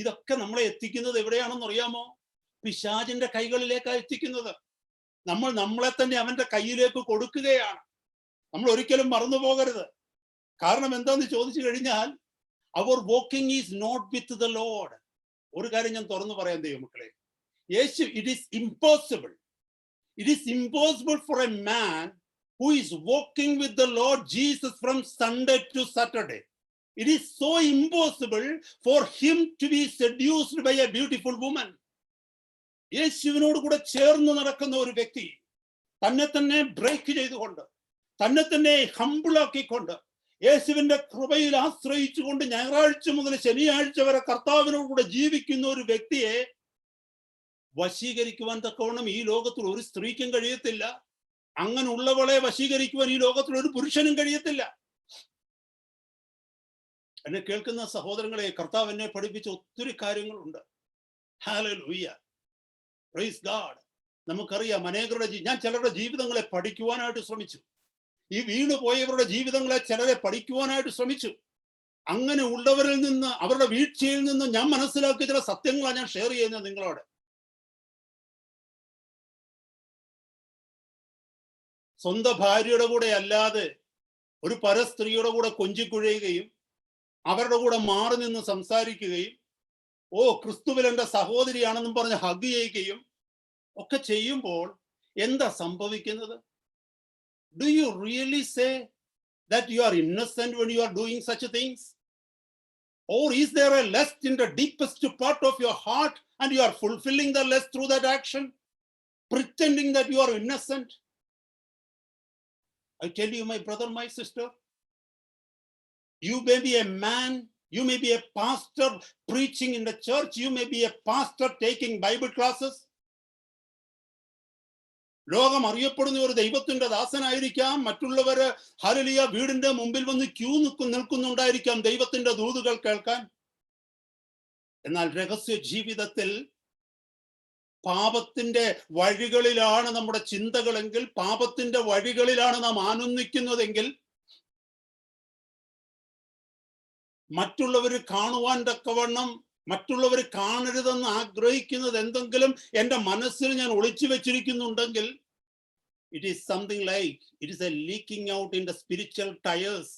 ഇതൊക്കെ നമ്മളെ എത്തിക്കുന്നത് എവിടെയാണെന്ന് അറിയാമോ? പിശാചിന്റെ കൈകളിലേക്കാണ് എത്തിക്കുന്നത്. നമ്മൾ നമ്മളെ തന്നെ അവന്റെ കയ്യിലേക്ക് കൊടുക്കുകയാണ്. നമ്മൾ ഒരിക്കലും മറന്നു പോകരുത്. കാരണം എന്താന്ന് ചോദിച്ചു കഴിഞ്ഞാൽ, our walking is not with the Lord. ഒരു കാര്യം ഞാൻ തുറന്നു പറയാൻ ദൈവമക്കളെ, Yeshu, it is impossible for a man who is walking with the Lord Jesus from Sunday to Saturday. It is so impossible for him to be seduced by a beautiful woman. യേശുവിനോട് കൂടെ ചേർന്ന് നടക്കുന്ന ഒരു വ്യക്തി തന്നെ തന്നെ ബ്രേക്ക് ചെയ്തുകൊണ്ട്, തന്നെ തന്നെ ഹംബിളാക്കിക്കൊണ്ട്, യേശുവിന്റെ കൃപയിൽ ആശ്രയിച്ചുകൊണ്ട് ഞായറാഴ്ച മുതൽ ശനിയാഴ്ച വരെ കർത്താവിനോട് കൂടെ ജീവിക്കുന്ന ഒരു വ്യക്തിയെ വശീകരിക്കുവാൻ തക്കവണ്ണം ഈ ലോകത്തിൽ ഒരു സ്ത്രീക്കും കഴിയത്തില്ല. അങ്ങനെ ഉള്ളവളെ വശീകരിക്കുവാൻ ഈ ലോകത്തിൽ ഒരു പുരുഷനും കഴിയത്തില്ല. എന്നെ കേൾക്കുന്ന സഹോദരങ്ങളെ, കർത്താവ് എന്നെ പഠിപ്പിച്ച ഒത്തിരി കാര്യങ്ങളുണ്ട്. Hallelujah, praise God. നമുക്കറിയാം അനേകരുടെ ഞാൻ ചിലരുടെ ജീവിതങ്ങളെ പഠിക്കുവാനായിട്ട് ശ്രമിച്ചു. ഈ വീണു പോയവരുടെ ജീവിതങ്ങളെ ചിലരെ പഠിക്കുവാനായിട്ട് ശ്രമിച്ചു. അങ്ങനെ ഉള്ളവരിൽ നിന്ന്, അവരുടെ വീഴ്ചയിൽ നിന്ന് ഞാൻ മനസ്സിലാക്കിയ ചില സത്യങ്ങളാണ് ഞാൻ ഷെയർ ചെയ്യുന്നത് നിങ്ങളോട്. സ്വന്തം ഭാര്യയുടെ കൂടെ അല്ലാതെ ഒരു പരസ്ത്രീയുടെ കൂടെ കൊഞ്ചിക്കുഴയുകയും അവരുടെ കൂടെ മാറി നിന്ന് സംസാരിക്കുകയും, ഓ ക്രിസ്തുവിൽ എൻ്റെ സഹോദരിയാണെന്നും പറഞ്ഞ് ഹഗ് ചെയ്യുകയും ഒക്കെ ചെയ്യുമ്പോൾ എന്താ സംഭവിക്കുന്നത്? Do you really say that you are innocent when you are doing such things? Or is there a lust in the deepest part of your heart and you are fulfilling the lust through that action, pretending that you are innocent? I tell you, my brother, my sister, you may be a man, you may be a pastor preaching in the church, you may be a pastor taking Bible classes. ലോകം അറിയപ്പെടുന്ന ഒരു ദൈവത്തിന്റെ ദാസനായിരിക്കാം. മറ്റുള്ളവര് hallelujah വീടിന്റെ മുമ്പിൽ വന്ന് Q നിൽക്കുന്നുണ്ടായിരിക്കാം ദൈവത്തിന്റെ ദൂതുകൾ കേൾക്കാൻ. എന്നാൽ രഹസ്യ ജീവിതത്തിൽ പാപത്തിന്റെ വഴികളിലാണ് നമ്മുടെ ചിന്തകളെങ്കിൽ, പാപത്തിന്റെ വഴികളിലാണ് നാം ആനന്ദിക്കുന്നതെങ്കിൽ, മറ്റുള്ളവർ കാണുവാൻ തക്കവണ്ണം, മറ്റുള്ളവർ കാണരുതെന്ന് ആഗ്രഹിക്കുന്നത് എന്തെങ്കിലും എൻ്റെ മനസ്സിൽ ഞാൻ ഒളിച്ചു വെച്ചിരിക്കുന്നുണ്ടെങ്കിൽ, it is something like it is a leaking out in the spiritual tires.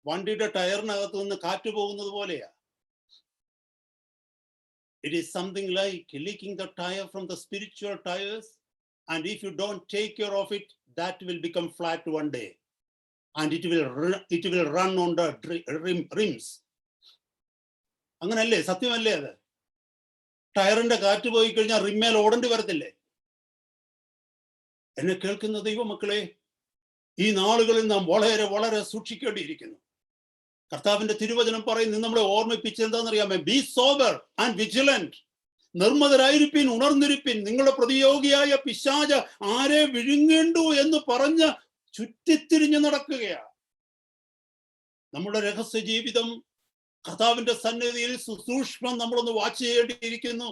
വണ്ടിയുടെ ടയറിനകത്ത് നിന്ന് കാറ്റ് പോകുന്നത് പോലെയാ. It is something like leaking the tire from the spiritual tires, and if you don't take care of it, that will become flat one day, and it will run on the rims. അങ്ങനല്ലേ? സത്യമല്ലേ അത്? ടയറിന്റെ കാറ്റ് പോയി കഴിഞ്ഞാൽ റിമ്മേൽ ഓടേണ്ടി വരത്തില്ലേ? എന്നെ കേൾക്കുന്ന ദൈവമക്കളെ, ഈ നാളുകളിൽ നാം വളരെ വളരെ സൂക്ഷിക്കേണ്ടിയിരിക്കുന്നു. കർത്താവിന്റെ തിരുവചനം പറയുന്നത് നമ്മളെ ഓർമ്മിപ്പിച്ച് എന്താണെന്നറിയാമേ? Be sober and vigilant. നിർമ്മതരായിരിപ്പിൻ, ഉണർന്നിരിപ്പിൻ. നിങ്ങളുടെ പ്രതിയോഗിയായ പിശാച് ആരെ വിഴുങ്ങേണ്ടു എന്ന് പറഞ്ഞ് ചുറ്റിത്തിരിഞ്ഞു നടക്കുകയാണ്. നമ്മുടെ രഹസ്യ ജീവിതം കർത്താവിന്റെ സന്നിധിയിൽ സുസൂക്ഷ്മം നമ്മളൊന്ന് വാച്ച് ചെയ്യേണ്ടിയിരിക്കുന്നു.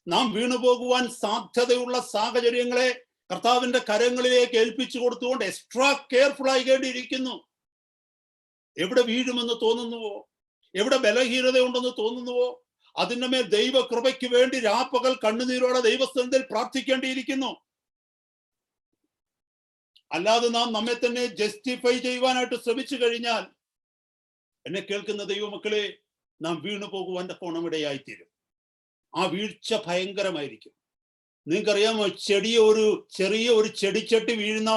നാം വീണുപോകുവാൻ സാധ്യതയുള്ള സാഹചര്യങ്ങളെ കർത്താവിന്റെ കരങ്ങളിലേക്ക് ഏൽപ്പിച്ചു കൊടുത്തുകൊണ്ട് എക്സ്ട്രാ കെയർഫുൾ ആയിക്കേണ്ടിയിരിക്കുന്നു. എവിടെ വീഴുമെന്ന് തോന്നുന്നുവോ, എവിടെ ബലഹീനത ഉണ്ടെന്ന് തോന്നുന്നുവോ, അതിന്റെ മേൽ ദൈവകൃപയ്ക്ക് വേണ്ടി രാപ്പകൽ കണ്ണുനീരോടെ ദൈവസ്ഥനിൽ പ്രാർത്ഥിക്കേണ്ടിയിരിക്കുന്നു. അല്ലാതെ നാം നമ്മെ തന്നെ ജസ്റ്റിഫൈ ചെയ്യുവാനായിട്ട് ശ്രമിച്ചു കഴിഞ്ഞാൽ, എന്നെ കേൾക്കുന്ന ദൈവമക്കളെ, നാം വീണു പോകുവാൻ കോണമിടയായിത്തീരും. ആ വീഴ്ച ഭയങ്കരമായിരിക്കും. നിങ്ങൾക്കറിയാമോ, ചെറിയ ഒരു ചെടിച്ചട്ടി വീഴുന്ന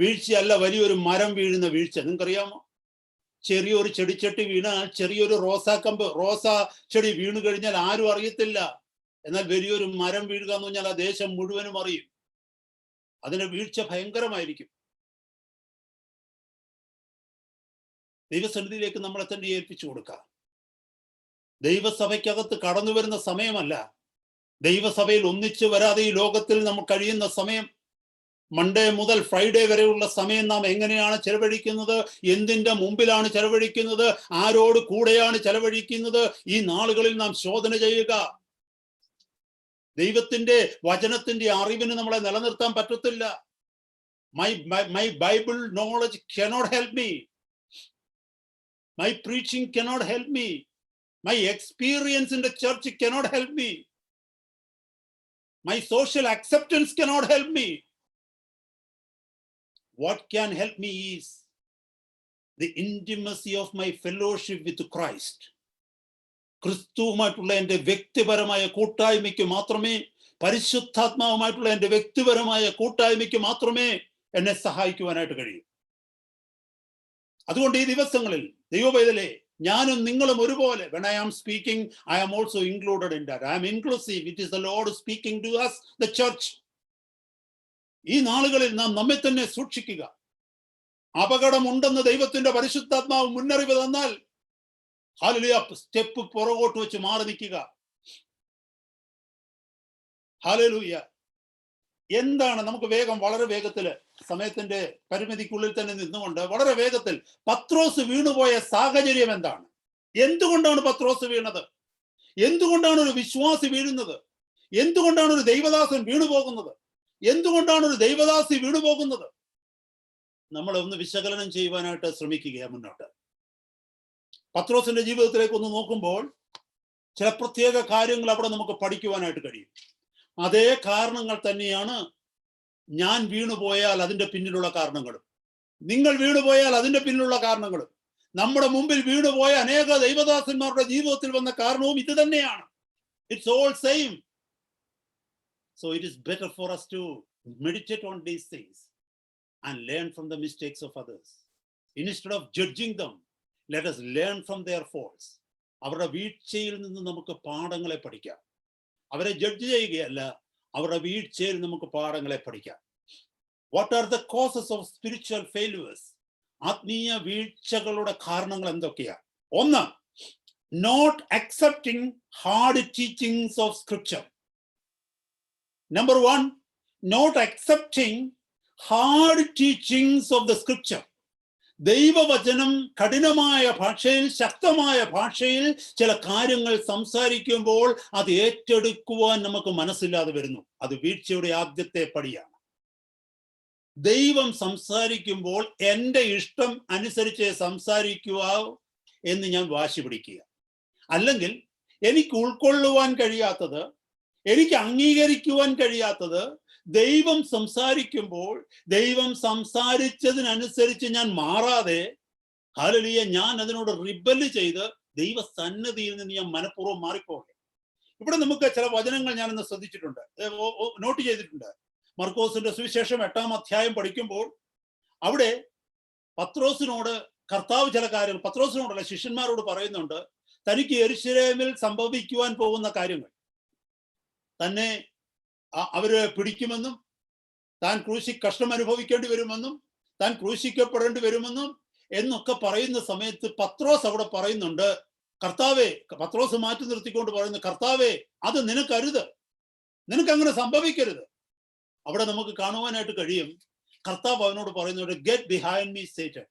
വീഴ്ചയല്ല വലിയൊരു മരം വീഴുന്ന വീഴ്ച. നിങ്ങൾക്കറിയാമോ? ചെറിയൊരു ചെടിച്ചട്ടി വീണാൽ, ചെറിയൊരു റോസാ ചെടി വീണു കഴിഞ്ഞാൽ ആരും അറിയത്തില്ല. എന്നാൽ വലിയൊരു മരം വീഴുക എന്ന് പറഞ്ഞാൽ ആ ദേശം മുഴുവനും അറിയും. അതിന്റെ വീഴ്ച ഭയങ്കരമായിരിക്കും. ദൈവസന്നിധിയിലേക്ക് നമ്മളെ തന്നെ ഏൽപ്പിച്ചു കൊടുക്കാം. ദൈവസഭയ്ക്കകത്ത് കടന്നു വരുന്ന സമയമല്ല, ദൈവസഭയിൽ ഒന്നിച്ചു വരാതെ ഈ ലോകത്തിൽ നമ്മൾ കഴിയുന്ന സമയം. മൺഡേ മുതൽ ഫ്രൈഡേ വരെയുള്ള സമയം നാം എങ്ങനെയാണ് ചെലവഴിക്കുന്നത്? എന്തിന്റെ മുമ്പിലാണ് ചെലവഴിക്കുന്നത്? ആരോട് കൂടെയാണ് ചെലവഴിക്കുന്നത്? ഈ നാളുകളിൽ നാം ശോധന ചെയ്യുക. ദൈവത്തിന്റെ വചനത്തിന്റെ അറിവിന് നമ്മളെ നിലനിർത്താൻ പറ്റത്തില്ല. My Bible knowledge cannot help me. My preaching cannot help me. My experience in the church cannot help me. My social acceptance cannot help me. What can help me is the intimacy of my fellowship with Christ. ക്രിസ്തുവുമായിട്ടുള്ള എൻ്റെ വ്യക്തിപരമായ കൂട്ടായ്മയ്ക്ക് മാത്രമേ, പരിശുദ്ധാത്മാവുമായിട്ടുള്ള എൻ്റെ വ്യക്തിപരമായ കൂട്ടായ്മയ്ക്ക് മാത്രമേ എന്നെ സഹായിക്കുവാനായിട്ട് കഴിയൂ. അതുകൊണ്ട് ഈ ദിവസങ്ങളിൽ ദൈവപൈതലേ, ഞാനും നിങ്ങളും ഒരുപോലെ, when I am speaking, I am also included in that. I am inclusive. It is the Lord speaking to us, the church. ഈ നാളുകളിൽ നാം നമ്മെ തന്നെ സൂക്ഷിക്കുക. അപകടമുണ്ടെന്ന് ദൈവത്തിന്റെ പരിശുദ്ധാത്മാവ് മുന്നറിവ് തന്നാൽ, ഹല്ലേലൂയ, സ്റ്റെപ്പ് പുറകോട്ട് വെച്ച് മാറി നിൽക്കുക. ഹല്ലേലൂയ. എന്താണ് നമുക്ക് വളരെ വേഗത്തില്, സമയത്തിന്റെ പരിമിതിക്കുള്ളിൽ തന്നെ നിന്നുകൊണ്ട് വളരെ വേഗത്തിൽ പത്രോസ് വീണുപോയ സാഹചര്യം എന്താണ്? എന്തുകൊണ്ടാണ് പത്രോസ് വീണത്? എന്തുകൊണ്ടാണ് ഒരു വിശ്വാസി വീഴുന്നത്? എന്തുകൊണ്ടാണ് ഒരു ദൈവദാസൻ വീണുപോകുന്നത്? എന്തുകൊണ്ടാണ് ഒരു ദൈവദാസി വീണുപോകുന്നത്? നമ്മളെ ഒന്ന് വിശകലനം ചെയ്യുവാനായിട്ട് ശ്രമിക്കുക മുന്നോട്ട്. പത്രോസിന്റെ ജീവിതത്തിലേക്ക് ഒന്ന് നോക്കുമ്പോൾ ചില പ്രത്യേക കാര്യങ്ങൾ അവിടെ നമുക്ക് പഠിക്കുവാനായിട്ട് കഴിയും. അതേ കാരണങ്ങൾ തന്നെയാണ് ഞാൻ വീണുപോയാൽ അതിന്റെ പിന്നിലുള്ള കാരണങ്ങളും, നിങ്ങൾ വീണുപോയാൽ അതിന്റെ പിന്നിലുള്ള കാരണങ്ങളും, നമ്മുടെ മുമ്പിൽ വീണുപോയ അനേക ദൈവദാസന്മാരുടെ ജീവിതത്തിൽ വന്ന കാരണവും ഇത് തന്നെയാണ്. It's all same. So it is better for us to meditate on these things and learn from the mistakes of others. Instead of judging them, let us learn from their faults. അവരുടെ വീഴ്ചയിൽ നിന്ന് നമുക്ക് പാഠങ്ങളെ പഠിക്കാം. അവരെ judge ചെയ്യുകയല്ല, അവരുടെ വീഴ്ചയിൽ നമുക്ക് പാഠങ്ങളെ പഠിക്കാം. What are the causes of spiritual failures? ആത്മീയ വീഴ്ചകളുടെ കാരണങ്ങൾ എന്തൊക്കെയാണ്? ഒന്ന്, not accepting hard teachings of scripture. Number one, not accepting hard teachings of the scripture. ദൈവവചനം കഠിനമായ ഭാഷയിൽ, ശക്തമായ ഭാഷയിൽ ചില കാര്യങ്ങൾ സംസാരിക്കുമ്പോൾ അത് ഏറ്റെടുക്കുവാൻ നമുക്ക് മനസ്സില്ലാതെ വരുന്നു. അത് വീഴ്ചയുടെ ആദ്യത്തെ പടിയാണ്. ദൈവം സംസാരിക്കുമ്പോൾ എൻ്റെ ഇഷ്ടം അനുസരിച്ച് സംസാരിക്കുക എന്ന് ഞാൻ വാശി പിടിക്കുക. അല്ലെങ്കിൽ എനിക്ക് ഉൾക്കൊള്ളുവാൻ കഴിയാത്തത്, എനിക്ക് അംഗീകരിക്കുവാൻ കഴിയാത്തത് ദൈവം സംസാരിക്കുമ്പോൾ ദൈവം സംസാരിച്ചതിനനുസരിച്ച് ഞാൻ മാറാതെ ഹല്ലേലൂയ, ഞാൻ അതിനോട് റിബല് ചെയ്ത് ദൈവസന്നിധിയിൽ നിന്ന് ഞാൻ മനഃപൂർവ്വം മാറിപ്പോകെ. ഇവിടെ നമുക്ക് ചില വചനങ്ങൾ ഞാനിന്ന് ശ്രദ്ധിച്ചിട്ടുണ്ട്, നോട്ട് ചെയ്തിട്ടുണ്ട്. മർക്കോസിന്റെ സുവിശേഷം 8-ാം അധ്യായം പഠിക്കുമ്പോൾ അവിടെ പത്രോസിനോട് കർത്താവ് ചില കാര്യങ്ങൾ, പത്രോസിനോടുള്ള ശിഷ്യന്മാരോട് പറയുന്നുണ്ട്. തനിക്ക് യെരൂശലേമിൽ സംഭവിക്കുവാൻ പോകുന്ന കാര്യങ്ങൾ, തന്നെ അവര് പിടിക്കുമെന്നും, താൻ ക്രൂശി കഷ്ടം അനുഭവിക്കേണ്ടി വരുമെന്നും, താൻ ക്രൂശിക്കപ്പെടേണ്ടി വരുമെന്നും എന്നൊക്കെ പറയുന്ന സമയത്ത് പത്രോസ് അവിടെ പറയുന്നുണ്ട്, കർത്താവേ, പത്രോസ് മാറ്റി നിർത്തിക്കൊണ്ട് പറയുന്നു, കർത്താവേ, അത് നിനക്കരുത്, നിനക്കങ്ങനെ സംഭവിക്കരുത്. അവിടെ നമുക്ക് കാണുവാനായിട്ട് കഴിയും, കർത്താവ് അവനോട് പറയുന്നുണ്ട്, ഗെറ്റ് ബിഹൈൻഡ് മീ സേറ്റൻ,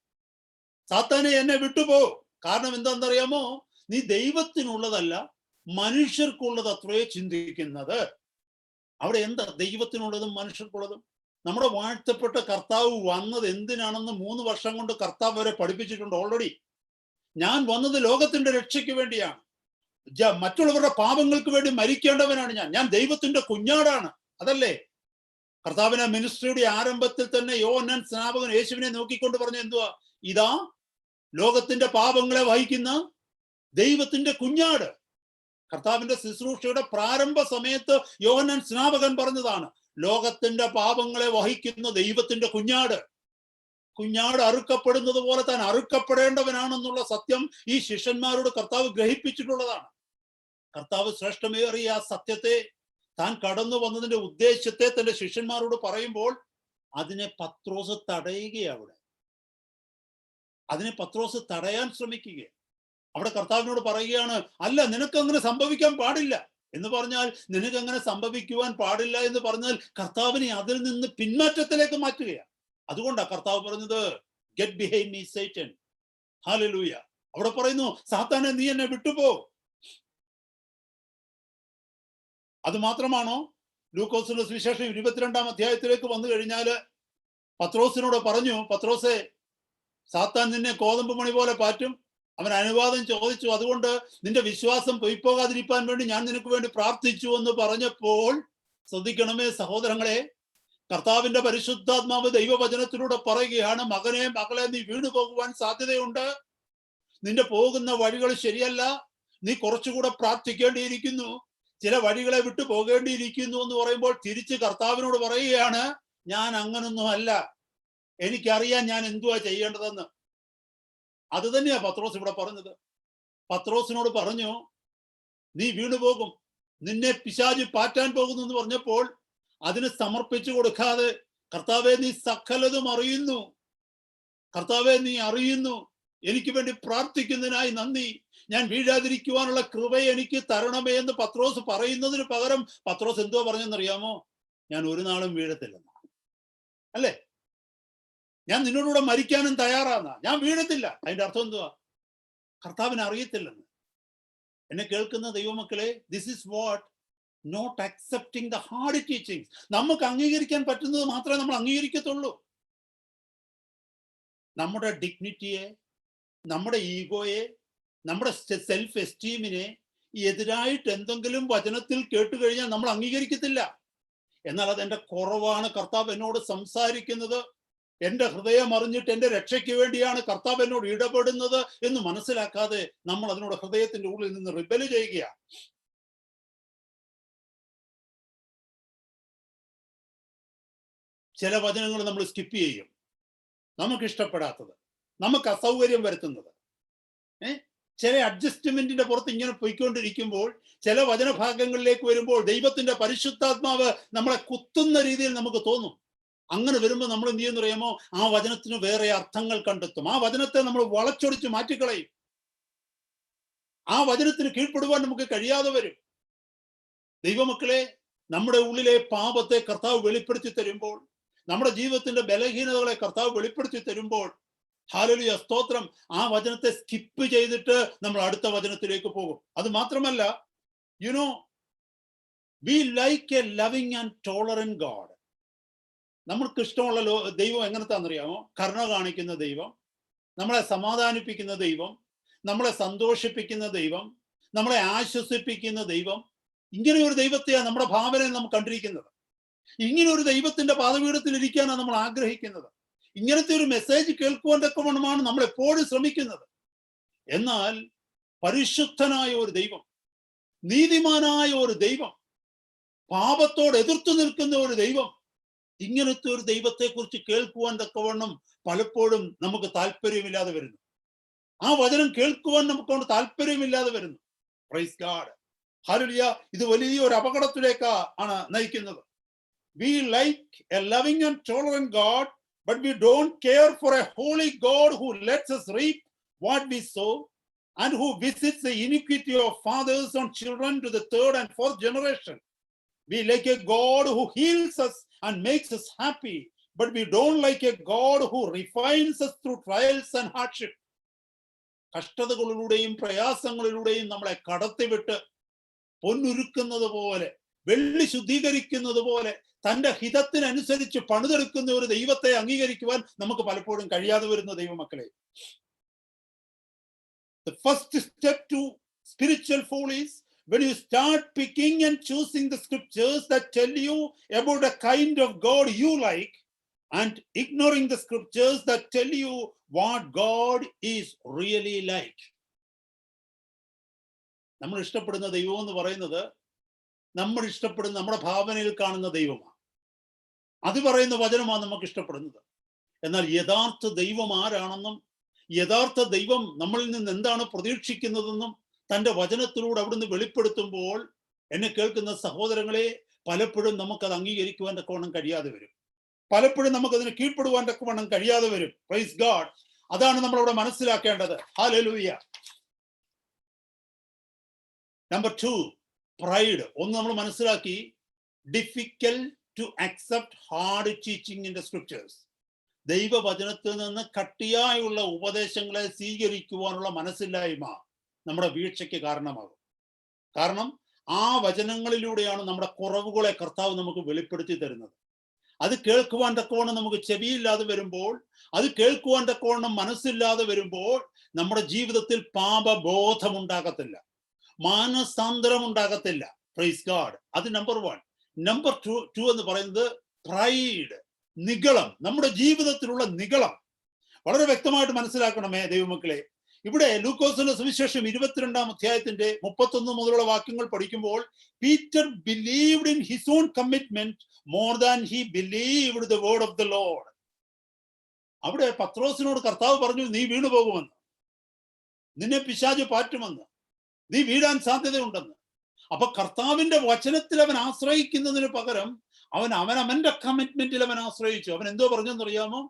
സാത്താനെ, എന്നെ വിട്ടുപോ. കാരണം എന്താണെന്നറിയാമോ? നീ ദൈവത്തിനുള്ളതല്ല മനുഷ്യർക്കുള്ളത് അത്രേ ചിന്തിക്കുന്നത്. അവിടെ എന്താ ദൈവത്തിനുള്ളതും മനുഷ്യർക്കുള്ളതും? നമ്മുടെ വാഴ്ത്തപ്പെട്ട കർത്താവ് വന്നത് എന്തിനാണെന്ന് 3 വർഷം കൊണ്ട് കർത്താവ് വരെ പഠിപ്പിച്ചിട്ടുണ്ട് ഓൾറെഡി. ഞാൻ വന്നത് ലോകത്തിന്റെ രക്ഷയ്ക്ക് വേണ്ടിയാണ്, മറ്റുള്ളവരുടെ പാപങ്ങൾക്ക് വേണ്ടി മരിക്കേണ്ടവനാണ് ഞാൻ ദൈവത്തിന്റെ കുഞ്ഞാടാണ്. അതല്ലേ കർത്താവിനെ മിനിസ്ട്രിയുടെ ആരംഭത്തിൽ തന്നെ യോഹന്നാൻ സ്നാപകൻ യേശുവിനെ നോക്കിക്കൊണ്ട് പറഞ്ഞ എന്തുവാ? ഇതാ ലോകത്തിന്റെ പാപങ്ങളെ വഹിക്കുന്ന ദൈവത്തിന്റെ കുഞ്ഞാട്. കർത്താവിന്റെ ശുശ്രൂഷയുടെ പ്രാരംഭ സമയത്ത് യോഹന്നാൻ സ്നാപകൻ പറഞ്ഞതാണ്, ലോകത്തിന്റെ പാപങ്ങളെ വഹിക്കുന്ന ദൈവത്തിന്റെ കുഞ്ഞാട്. കുഞ്ഞാട് അറുക്കപ്പെടുന്നത് പോലെ താൻ അറുക്കപ്പെടേണ്ടവനാണെന്നുള്ള സത്യം ഈ ശിഷ്യന്മാരോട് കർത്താവ് ഗ്രഹിപ്പിച്ചിട്ടുള്ളതാണ്. കർത്താവ് ശ്രേഷ്ഠമേറിയ ആ സത്യത്തെ, താൻ കടന്നു വന്നതിന്റെ ഉദ്ദേശത്തെ തന്റെ ശിഷ്യന്മാരോട് പറയുമ്പോൾ അതിനെ പത്രോസ് തടയുകയാണ്. അതിനെ പത്രോസ് തടയാൻ ശ്രമിക്കുകയാണ്. അവിടെ കർത്താവിനോട് പറയുകയാണ്, അല്ല, നിനക്കങ്ങനെ സംഭവിക്കാൻ പാടില്ല എന്ന് പറഞ്ഞാൽ, നിനക്കങ്ങനെ സംഭവിക്കുവാൻ പാടില്ല എന്ന് പറഞ്ഞാൽ കർത്താവിനെ അതിൽ നിന്ന് പിന്മാറ്റത്തിലേക്ക് മാറ്റുകയാണ്. അതുകൊണ്ടാണ് കർത്താവ് പറഞ്ഞത്, get behind me Satan. Hallelujah. അവിടെ പറയുന്നു, സാത്താനെ, നീ എന്നെ വിട്ടുപോ. അത് മാത്രമാണോ? ലൂക്കോസിന്റെ സുവിശേഷം 22-ാം അധ്യായത്തിലേക്ക് വന്നു കഴിഞ്ഞാല് പത്രോസിനോട് പറഞ്ഞു, പത്രോസേ, സാത്താൻ നിന്നെ കോതമ്പ് മണി പോലെ പാറ്റും. അവൻ അനുവാദം ചോദിച്ചു, അതുകൊണ്ട് നിന്റെ വിശ്വാസം പൊയ്പോകാതിരിക്കാൻ വേണ്ടി ഞാൻ നിനക്ക് വേണ്ടി പ്രാർത്ഥിച്ചു എന്ന് പറഞ്ഞപ്പോൾ, ശ്രദ്ധിക്കണമേ സഹോദരങ്ങളെ, കർത്താവിന്റെ പരിശുദ്ധാത്മാവ് ദൈവവചനത്തിലൂടെ പറയുകയാണ്, മകനെ, മകളെ, നീ വീണു പോകുവാൻ സാധ്യതയുണ്ട്, നിന്റെ പോകുന്ന വഴികൾ ശരിയല്ല, നീ കുറച്ചുകൂടെ പ്രാർത്ഥിക്കേണ്ടിയിരിക്കുന്നു, ചില വഴികളെ വിട്ടു പോകേണ്ടിയിരിക്കുന്നു എന്ന് പറയുമ്പോൾ തിരിച്ച് കർത്താവിനോട് പറയുകയാണ്, ഞാൻ അങ്ങനൊന്നും അല്ല, എനിക്കറിയാൻ ഞാൻ എന്തുവാ ചെയ്യേണ്ടതെന്ന്. അത് തന്നെയാ പത്രോസ് ഇവിടെ പറഞ്ഞത്. പത്രോസിനോട് പറഞ്ഞു, നീ വീണുപോകും, നിന്നെ പിശാച് പാറ്റാൻ പോകുന്നു എന്ന് പറഞ്ഞപ്പോൾ അതിന് സമർപ്പിച്ചു കൊടുക്കാതെ, കർത്താവെ, നീ സകലതും അറിയുന്നു, കർത്താവെ, നീ അറിയുന്നു, എനിക്ക് വേണ്ടി പ്രാർത്ഥിക്കുന്നതിനായി നന്ദി, ഞാൻ വീഴാതിരിക്കുവാനുള്ള കൃപയെ എനിക്ക് തരണമേ എന്ന് പത്രോസ് പറയുന്നതിന് പകരം പത്രോസ് എന്തോ പറഞ്ഞെന്നറിയാമോ? ഞാൻ ഒരു നാളും വീഴത്തില്ലെന്ന. അല്ലേ? ഞാൻ നിന്നോടുകൂടെ മരിക്കാനും തയ്യാറാന്ന, ഞാൻ വീഴത്തില്ല. അതിന്റെ അർത്ഥം എന്തുവാ? കർത്താവിന് അറിയത്തില്ലെന്ന്. എന്നെ കേൾക്കുന്ന ദൈവമക്കളെ, this is what not accepting the hard teachings. നമുക്ക് അംഗീകരിക്കാൻ പറ്റുന്നത് മാത്രമേ നമ്മൾ അംഗീകരിക്കത്തുള്ളൂ. നമ്മുടെ ഡിഗ്നിറ്റിയെ, നമ്മുടെ ഈഗോയെ, നമ്മുടെ സെൽഫ് എസ്റ്റീമിനെ എതിരായിട്ട് എന്തെങ്കിലും വചനത്തിൽ കേട്ടുകഴിഞ്ഞാൽ നമ്മൾ അംഗീകരിക്കത്തില്ല. എന്നാൽ അതെന്റെ കുറവാണ്, കർത്താവ് എന്നോട് സംസാരിക്കുന്നത്, എന്റെ ഹൃദയം അറിഞ്ഞിട്ട് എന്റെ രക്ഷയ്ക്ക് വേണ്ടിയാണ് കർത്താവ് എന്നോട് ഇടപെടുന്നത് എന്ന് മനസ്സിലാക്കാതെ നമ്മൾ അതിനോട് ഹൃദയത്തിന്റെ ഉള്ളിൽ നിന്ന് റിബല് ചെയ്യുകയാണ്. ചില വചനങ്ങൾ നമ്മൾ സ്കിപ്പ് ചെയ്യും, നമുക്ക് ഇഷ്ടപ്പെടാത്തത്, നമുക്ക് അസൗകര്യം വരുത്തുന്നത്. ചില അഡ്ജസ്റ്റ്മെന്റിന്റെ പുറത്ത് ഇങ്ങനെ പോയിക്കൊണ്ടിരിക്കുമ്പോൾ ചില വചനഭാഗങ്ങളിലേക്ക് വരുമ്പോൾ ദൈവത്തിന്റെ പരിശുദ്ധാത്മാവ് നമ്മളെ കുത്തുന്ന രീതിയിൽ നമുക്ക് തോന്നും. അങ്ങനെ വരുമ്പോൾ നമ്മൾ എന്ത് ചെയ്യുന്ന അറിയാമോ? ആ വചനത്തിന് വേറെ അർത്ഥങ്ങൾ കണ്ടെത്തും. ആ വചനത്തെ നമ്മൾ വളച്ചൊടിച്ച് മാറ്റിക്കളയും. ആ വചനത്തിന് കീഴ്പ്പെടുവാൻ നമുക്ക് കഴിയാതെ വരും. ദൈവമക്കളെ, നമ്മുടെ ഉള്ളിലെ പാപത്തെ കർത്താവ് വെളിപ്പെടുത്തി തരുമ്പോൾ, നമ്മുടെ ജീവിതത്തിന്റെ ബലഹീനതകളെ കർത്താവ് വെളിപ്പെടുത്തി തരുമ്പോൾ, ഹല്ലേലൂയ, സ്തോത്രം, ആ വചനത്തെ സ്കിപ്പ് ചെയ്തിട്ട് നമ്മൾ അടുത്ത വചനത്തിലേക്ക് പോകും. അത് മാത്രമല്ല, we like A loving and tolerant God. നമ്മൾക്ക് ഇഷ്ടമുള്ള ദൈവം എങ്ങനത്താണെന്നറിയാമോ? കരുണ കാണിക്കുന്ന ദൈവം, നമ്മളെ സമാധാനിപ്പിക്കുന്ന ദൈവം, നമ്മളെ സന്തോഷിപ്പിക്കുന്ന ദൈവം, നമ്മളെ ആശ്വസിപ്പിക്കുന്ന ദൈവം. ഇങ്ങനെ ഒരു ദൈവത്തെയാണ് നമ്മുടെ ഭാവനയിൽ നമ്മൾ കണ്ടിരിക്കുന്നത്. ഇങ്ങനെ ഒരു ദൈവത്തിന്റെ പാദപീഠത്തിൽ ഇരിക്കാനാണ് നമ്മൾ ആഗ്രഹിക്കുന്നത്. ഇങ്ങനത്തെ ഒരു മെസ്സേജ് കേൾക്കുവാൻ തക്കവണ്ണമാണ് നമ്മൾ എപ്പോഴും ശ്രമിക്കുന്നത്. എന്നാൽ പരിശുദ്ധനായ ഒരു ദൈവം, നീതിമാനായ ഒരു ദൈവം, പാപത്തോട് എതിർത്തു നിൽക്കുന്ന ഒരു ദൈവം, ഇങ്ങനത്തെ ഒരു ദൈവത്തെ കുറിച്ച് കേൾക്കുവാൻ തക്കവണ്ണം പലപ്പോഴും നമുക്ക് താല്പര്യമില്ലാതെ വരുന്നു. ആ വചനം കേൾക്കുവാൻ നമുക്കൊണ്ട് താല്പര്യമില്ലാതെ വരുന്നു. Praise God, hallelujah. ഇത് വലിയൊരു അപകടത്തിലേക്കാണ് നയിക്കുന്നത്. We like a loving and tolerant God, but we don't care for a holy God who lets us reap what we sow and who visits the iniquity of fathers on children to the third and fourth generation. We like a God who heals us and makes us happy, but we don't like a God who refines us through trials and hardship. കഷ്ടതകളിലൂടെയും പ്രയാസങ്ങളിലൂടെയും നമ്മളെ കടത്തിവിട്ട് പൊന്നുരുക്കുന്നത് പോലെ, വെള്ളി ശുദ്ധീകരിക്കുന്നത് പോലെ തന്റെ ഹിതത്തിനനുസരിച്ച് പണിതെടുക്കുന്ന ഒരു ദൈവത്തെ അംഗീകരിക്കുവാൻ നമുക്ക് പലപ്പോഴും കഴിയാതെ വരുന്ന ദൈവമക്കളെ. The first step to spiritual fall is when you start picking and choosing the scriptures that tell you about the kind of God you like and ignoring the scriptures that tell you what God is really like. നമ്മൾ ഇഷ്ടപ്പെടുന്ന ദൈവം എന്ന് പറയുന്നത് നമ്മൾ ഇഷ്ടപ്പെടുന്ന, നമ്മുടെ ഭാവനയിൽ കാണുന്ന ദൈവമാണ്. അത് പറയുന്ന വചനമാണ് നമുക്ക് ഇഷ്ടപ്പെടുന്നത്. എന്നാൽ യഥാർത്ഥ ദൈവം ആരാണെന്നും യഥാർത്ഥ ദൈവം നമ്മളിൽ നിന്ന് എന്താണ് പ്രതീക്ഷിക്കുന്നതെന്നും തൻ്റെ വചനത്തിലൂടെ അവിടുന്ന് വെളിപ്പെടുത്തുമ്പോൾ എന്നെ കേൾക്കുന്ന സഹോദരങ്ങളെ, പലപ്പോഴും നമുക്കത് അംഗീകരിക്കുവാൻ തക്കവണ്ണം കഴിയാതെ വരും. പലപ്പോഴും നമുക്കതിന് കീഴ്പ്പെടുവാൻ തക്കവണ്ണം കഴിയാതെ വരും. Praise God. അതാണ് നമ്മളവിടെ മനസ്സിലാക്കേണ്ടത്. ഹല്ലേലൂയ. Number 2, pride. ഒന്ന് നമ്മൾ മനസ്സിലാക്കി, difficult to accept hard teaching in the scriptures. ദൈവവചനത്തിൽ നിന്ന് കട്ടിയായുള്ള ഉപദേശങ്ങളെ സ്വീകരിക്കുവാനുള്ള മനസ്സില്ലായ്മ നമ്മുടെ വീഴ്ചയ്ക്ക് കാരണമാകും. കാരണം ആ വചനങ്ങളിലൂടെയാണ് നമ്മുടെ കുറവുകളെ കർത്താവ് നമുക്ക് വെളിപ്പെടുത്തി തരുന്നത്. അത് കേൾക്കുവാൻ തക്കവണ്ണം നമുക്ക് ചെവിയില്ലാതെ വരുമ്പോൾ, അത് കേൾക്കുവാൻ തക്കവണ്ണം മനസ്സില്ലാതെ വരുമ്പോൾ നമ്മുടെ ജീവിതത്തിൽ പാപബോധം ഉണ്ടാകത്തില്ല, മാനസാന്തരം ഉണ്ടാകത്തില്ല. Praise God. അത് നമ്പർ 1. നമ്പർ 2 എന്ന് പറയുന്നത് പ്രൈഡ്, നിഗളം, നമ്മുടെ ജീവിതത്തിലുള്ള നിഗളം. വളരെ വ്യക്തമായിട്ട് മനസ്സിലാക്കണമേ ദൈവമക്കളെ. ഇവിടെ ലൂക്കോസിന്റെ സുവിശേഷം 22-ാം അധ്യായത്തിന്റെ 31 മുതലുള്ള വാക്യങ്ങൾ പഠിക്കുമ്പോൾ, Peter believed in his own commitment more than he believed the word of the Lord. അവിടെ പത്രോസിനോട് കർത്താവ് പറഞ്ഞു, നീ വീണു പോകുമെന്ന്, നിന്നെ പിശാച് പാറ്റുമെന്ന്, നീ വീഴാൻ സാധ്യതയുണ്ടെന്ന്. അപ്പൊ കർത്താവിന്റെ വചനത്തിൽ അവൻ ആശ്രയിക്കുന്നതിന് പകരം അവന്റെ കമ്മിറ്റ്മെന്റിൽ അവൻ ആശ്രയിച്ചു. അവൻ എന്തോ പറഞ്ഞെന്നറിയാമോ?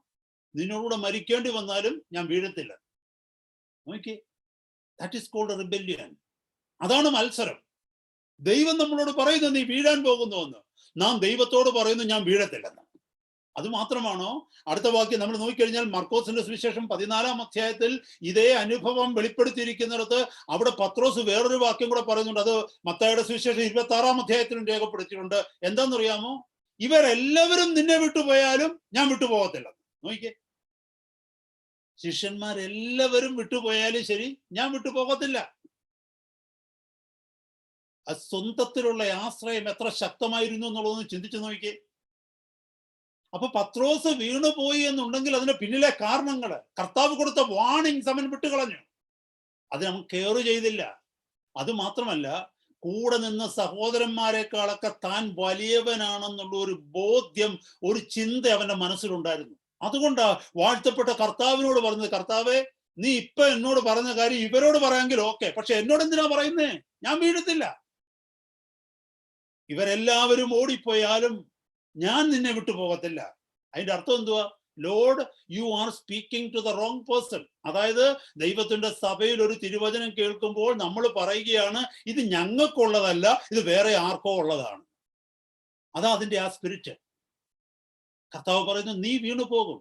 നിന്നോടുകൂടെ മരിക്കേണ്ടി വന്നാലും ഞാൻ വീഴത്തില്ല. നോക്കി, ദാറ്റ് ഈസ് കോൾഡ് റിബെല്യൻ. അതാണ് മത്സരം. ദൈവം നമ്മളോട് പറയുന്നു നീ വീഴാൻ പോകുന്നുവെന്ന്, നാം ദൈവത്തോട് പറയുന്നു ഞാൻ വീഴത്തില്ലെന്ന്. അത് മാത്രമാണോ? അടുത്ത വാക്യം നമ്മൾ നോക്കിക്കഴിഞ്ഞാൽ മർക്കോസിന്റെ സുവിശേഷം 14-ാം അധ്യായത്തിൽ ഇതേ അനുഭവം വെളിപ്പെടുത്തിയിരിക്കുന്നിടത്ത് അവിടെ പത്രോസ് വേറൊരു വാക്യം കൂടെ പറയുന്നുണ്ട്. അത് മത്തായിയുടെ സുവിശേഷം 26-ാം അധ്യായത്തിലും രേഖപ്പെടുത്തിയിട്ടുണ്ട്. എന്താണെന്നറിയാമോ? ഇവരെല്ലാവരും നിന്നെ വിട്ടുപോയാലും ഞാൻ വിട്ടുപോകത്തില്ല. നോക്കിക്കേ, ശിഷ്യന്മാരെല്ലാവരും വിട്ടുപോയാലും ശരി, ഞാൻ വിട്ടുപോകത്തില്ല. ആ സ്വന്തത്തിലുള്ള ആശ്രയം എത്ര ശക്തമായിരുന്നു എന്നുള്ളതൊന്ന് ചിന്തിച്ചു നോക്കിയേ. അപ്പൊ പത്രോസ് വീണുപോയി എന്നുണ്ടെങ്കിൽ അതിന്റെ പിന്നിലെ കാരണങ്ങള്, കർത്താവ് കൊടുത്ത വാണിംഗ്സ് അവൻ വിട്ടുകളഞ്ഞു. അത് അവൻ കെയർ ചെയ്തില്ല. അത് മാത്രമല്ല, കൂടെ നിന്ന സഹോദരന്മാരെക്കാളൊക്കെ താൻ വലിയവനാണെന്നുള്ള ഒരു ബോധ്യം, ഒരു ചിന്ത അവന്റെ മനസ്സിലുണ്ടായിരുന്നു. അതുകൊണ്ടാ വാഴ്ത്തപ്പെട്ട കർത്താവിനോട് പറഞ്ഞത്, കർത്താവേ, നീ ഇപ്പൊ എന്നോട് പറഞ്ഞ കാര്യം ഇവരോട് പറയാമെങ്കിൽ ഓക്കെ, പക്ഷെ എന്നോട് എന്തിനാ പറയുന്നേ? ഞാൻ വീഴത്തില്ല. ഇവരെല്ലാവരും ഓടിപ്പോയാലും ഞാൻ നിന്നെ വിട്ടു പോകത്തില്ല. അതിന്റെ അർത്ഥം എന്തുവാ? Lord, you are speaking to the wrong person. അതായത് ദൈവത്തിന്റെ സഭയിൽ ഒരു തിരുവചനം കേൾക്കുമ്പോൾ നമ്മൾ പറയുകയാണ്, ഇത് ഞങ്ങൾക്കുള്ളതല്ല, ഇത് വേറെ ആർക്കോ ഉള്ളതാണ്. അതാ അതിന്റെ ആ സ്പിരിറ്റ്. കർത്താവ് പറയുന്നു, നീ വീണു പോകും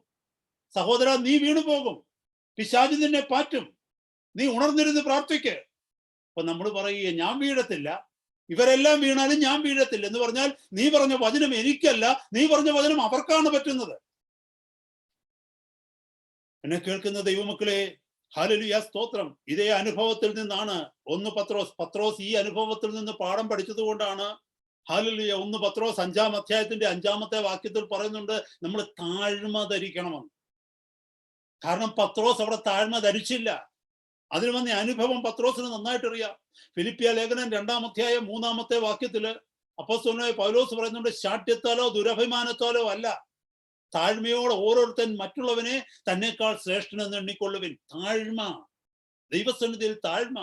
സഹോദര, നീ വീണു പോകും, പിശാച് നിന്നെ പാറ്റും, നീ ഉണർന്നിരുന്ന് പ്രാർത്ഥിക്ക്. അപ്പൊ നമ്മൾ പറയുക, ഞാൻ വീഴത്തില്ല, ഇവരെല്ലാം വീണാലും ഞാൻ വീഴത്തില്ല എന്ന് പറഞ്ഞാൽ നീ പറഞ്ഞ വചനം എനിക്കല്ല, നീ പറഞ്ഞ വചനം അവർക്കാണ് പറ്റുന്നത്. എന്നെ കേൾക്കുന്ന ദൈവമക്കളെ, ഹല്ലേലൂയ, സ്തോത്രം. ഇതേ അനുഭവത്തിൽ നിന്നാണ് പത്രോസ് ഈ അനുഭവത്തിൽ നിന്ന് പാഠം പഠിച്ചത് കൊണ്ടാണ് ഹല്ലേലൂയ 1 പത്രോസ് 5-ാം അധ്യായത്തിന്റെ 5-ാമത്തെ വാക്യത്തിൽ പറയുന്നുണ്ട്, നമ്മൾ താഴ്മ ധരിക്കണമെന്ന്. കാരണം പത്രോസ് അവിടെ താഴ്മ ധരിച്ചില്ല. അതിന് വന്ന അനുഭവം പത്രോസിന് നന്നായിട്ട് അറിയാം. ഫിലിപ്പിയ ലേഖനം 2-ാം അധ്യായം 3-ാമത്തെ വാക്യത്തില് അപ്പോസ്തലനായ പൗലോസ് പറയുന്നുണ്ട്, ശാഠ്യത്താലോ ദുരഭിമാനത്താലോ അല്ല, താഴ്മയോടെ ഓരോരുത്തൻ മറ്റുള്ളവനെ തന്നെക്കാൾ ശ്രേഷ്ഠനെന്ന് എണ്ണിക്കൊള്ളുവിൻ. താഴ്മ, ദൈവസന്നിധിയിൽ താഴ്മ.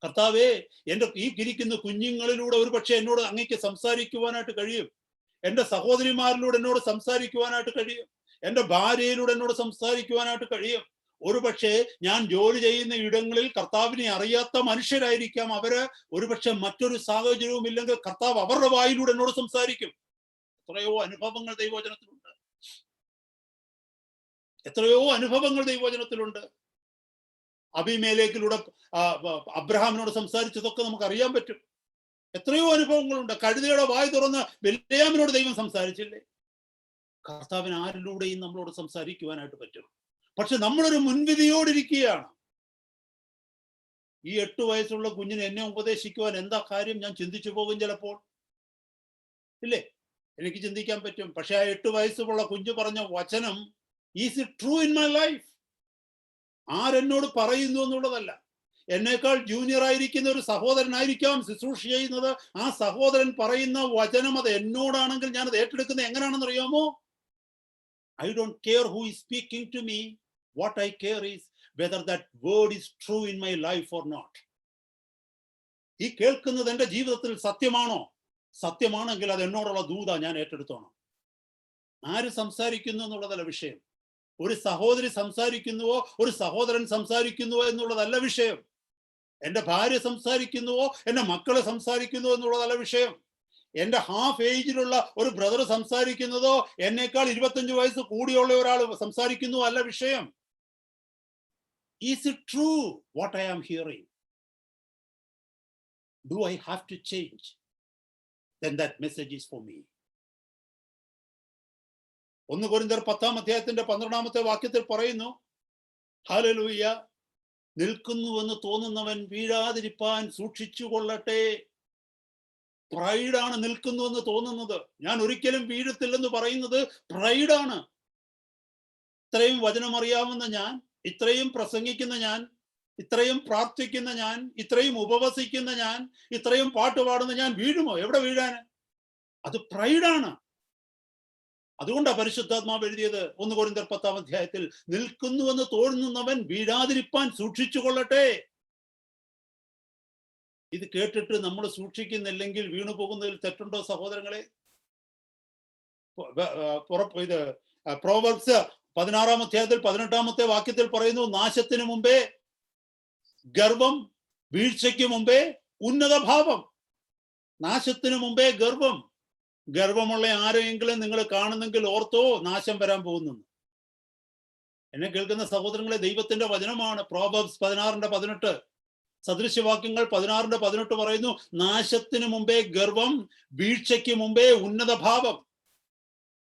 കർത്താവേ, എന്റെ ഈ ഇരിക്കുന്ന കുഞ്ഞുങ്ങളിലൂടെ ഒരു പക്ഷെ എന്നോട് അങ്ങേക്ക് സംസാരിക്കുവാനായിട്ട് കഴിയും, എന്റെ സഹോദരിമാരിലൂടെ എന്നോട് സംസാരിക്കുവാനായിട്ട് കഴിയും, എന്റെ ഭാര്യയിലൂടെ എന്നോട് സംസാരിക്കുവാനായിട്ട് കഴിയും. ഒരുപക്ഷെ ഞാൻ ജോലി ചെയ്യുന്ന ഇടങ്ങളിൽ കർത്താവിനെ അറിയാത്ത മനുഷ്യരായിരിക്കാം അവര്. ഒരുപക്ഷെ മറ്റൊരു സാഹചര്യവും ഇല്ലെങ്കിൽ കർത്താവ് അവരുടെ വായിലൂടെ എന്നോട് സംസാരിക്കും. എത്രയോ അനുഭവങ്ങൾ ദൈവവചനത്തിലുണ്ട്, എത്രയോ അനുഭവങ്ങൾ ദൈവവചനത്തിലുണ്ട്. അബീമേലെക്കിലൂടെ അബ്രഹാമിനോട് സംസാരിച്ചതൊക്കെ നമുക്ക് അറിയാൻ പറ്റും. എത്രയോ അനുഭവങ്ങളുണ്ട്. കഴുതയുടെ വായ് തുറന്ന് ബിൽയാമിനോട് ദൈവം സംസാരിച്ചില്ലേ? കർത്താവിന് ആരിലൂടെയും നമ്മളോട് സംസാരിക്കുവാനായിട്ട് പറ്റും. പക്ഷെ നമ്മളൊരു മുൻവിധിയോടിരിക്കുകയാണ്. ഈ 8 വയസ്സുള്ള കുഞ്ഞിന് എന്നെ ഉപദേശിക്കുവാൻ എന്താ കാര്യം? ഞാൻ ചിന്തിച്ചു പോകും ചിലപ്പോൾ, ഇല്ലേ? എനിക്ക് ചിന്തിക്കാൻ പറ്റും. പക്ഷെ ആ 8 വയസ്സുള്ള കുഞ്ഞു പറഞ്ഞ വചനം, is it true in my life? ആരെന്നോട് പറയുന്നു എന്നുള്ളതല്ല. എന്നേക്കാൾ ജൂനിയർ ആയിരിക്കുന്ന ഒരു സഹോദരനായിരിക്കാം ശുശ്രൂഷ ചെയ്യുന്നത്. ആ സഹോദരൻ പറയുന്ന വചനം അത് എന്നോടാണെങ്കിൽ ഞാൻ അത് ഏറ്റെടുക്കുന്നത് എങ്ങനെയാണെന്ന് അറിയാമോ? I don't care who is speaking to me. What I care is whether that word is true in my life or not. ഈ കേൾക്കുന്നത് എൻ്റെ ജീവിതത്തിൽ സത്യമാണോ? സത്യമാണെങ്കിൽ അത് എന്നോടുള്ള ദൂത ഞാൻ ഏറ്റെടുത്തോണം. ആര് സംസാരിക്കുന്നു എന്നുള്ളതല്ല വിഷയം. ഒരു സഹോദരി സംസാരിക്കുന്നുവോ ഒരു സഹോദരൻ സംസാരിക്കുന്നുവോ എന്നുള്ളതല്ല വിഷയം. എൻ്റെ ഭാര്യ സംസാരിക്കുന്നുവോ എൻ്റെ മക്കളെ സംസാരിക്കുന്നുവോ എന്നുള്ളതല്ല വിഷയം. എൻ്റെ ഹാഫ് ഏജിലുള്ള ഒരു ബ്രദർ സംസാരിക്കുന്നതോ എന്നേക്കാൾ 25 വയസ്സ് കൂടിയുള്ള ഒരാൾ സംസാരിക്കുന്നു അല്ല വിഷയം. Is it true what I am hearing? Do I have to change? then that message is for me. 1 കൊരിന്ത്യർ 10-ാം അധ്യായത്തിന്റെ 12-ാമത്തെ വാക്യത്തിൽ പറയുന്നു, ഹല്ലേലൂയ, നിൽക്കുന്നുവെന്ന് തോന്നുന്നവൻ വീഴാതിരിപ്പാൻ സൂക്ഷിച്ചു കൊള്ളട്ടെ. പ്രൈഡാണ് നിൽക്കുന്നുവെന്ന് തോന്നുന്നത്. ഞാൻ ഒരിക്കലും വീഴത്തില്ലെന്ന് പറയുന്നത് പ്രൈഡാണ്. ഇത്രയും വചനം അറിയാവുന്ന ഞാൻ, ഇത്രയും പ്രസംഗിക്കുന്ന ഞാൻ, ഇത്രയും പ്രാർത്ഥിക്കുന്ന ഞാൻ, ഇത്രയും ഉപവസിക്കുന്ന ഞാൻ, ഇത്രയും പാട്ട് പാടുന്ന ഞാൻ വീഴുമോ? എവിടെ വീഴാന്? അത് പ്രൈഡാണ്. അതുകൊണ്ടാണ് പരിശുദ്ധാത്മാവ് എഴുതിയത് 1 കൊരിന്ത്യർ 10-ാം അധ്യായത്തിൽ, നിൽക്കുന്നുവെന്ന് തോന്നുന്നവൻ വീഴാതിരിപ്പാൻ സൂക്ഷിച്ചു കൊള്ളട്ടെ. ഇത് കേട്ടിട്ട് നമ്മൾ സൂക്ഷിക്കുന്നില്ലെങ്കിൽ വീണു പോകുന്നതിൽ തെറ്റുണ്ടോ സഹോദരങ്ങളെ? ഇത് പ്രോവർബ്സ് 16-ാം അധ്യായത്തിൽ 18-ാമത്തെ വാക്യത്തിൽ പറയുന്നു, നാശത്തിന് മുമ്പേ ഗർവം, വീഴ്ചയ്ക്ക് മുമ്പേ ഉന്നത ഭാവം. നാശത്തിന് മുമ്പേ ഗർവം. ഗർവമുള്ള ആരെങ്കിലും നിങ്ങൾ കാണുന്നെങ്കിൽ ഓർത്തോ, നാശം വരാൻ പോകുന്നു. എന്നെ കേൾക്കുന്ന സഹോദരങ്ങളെ, ദൈവത്തിന്റെ വചനമാണ്. പ്രോവർബ്സ് 16-18, സദൃശ്യവാക്യങ്ങൾ 16-18 പറയുന്നു, നാശത്തിന് മുമ്പേ ഗർവം, വീഴ്ചയ്ക്ക് മുമ്പേ ഉന്നത ഭാവം.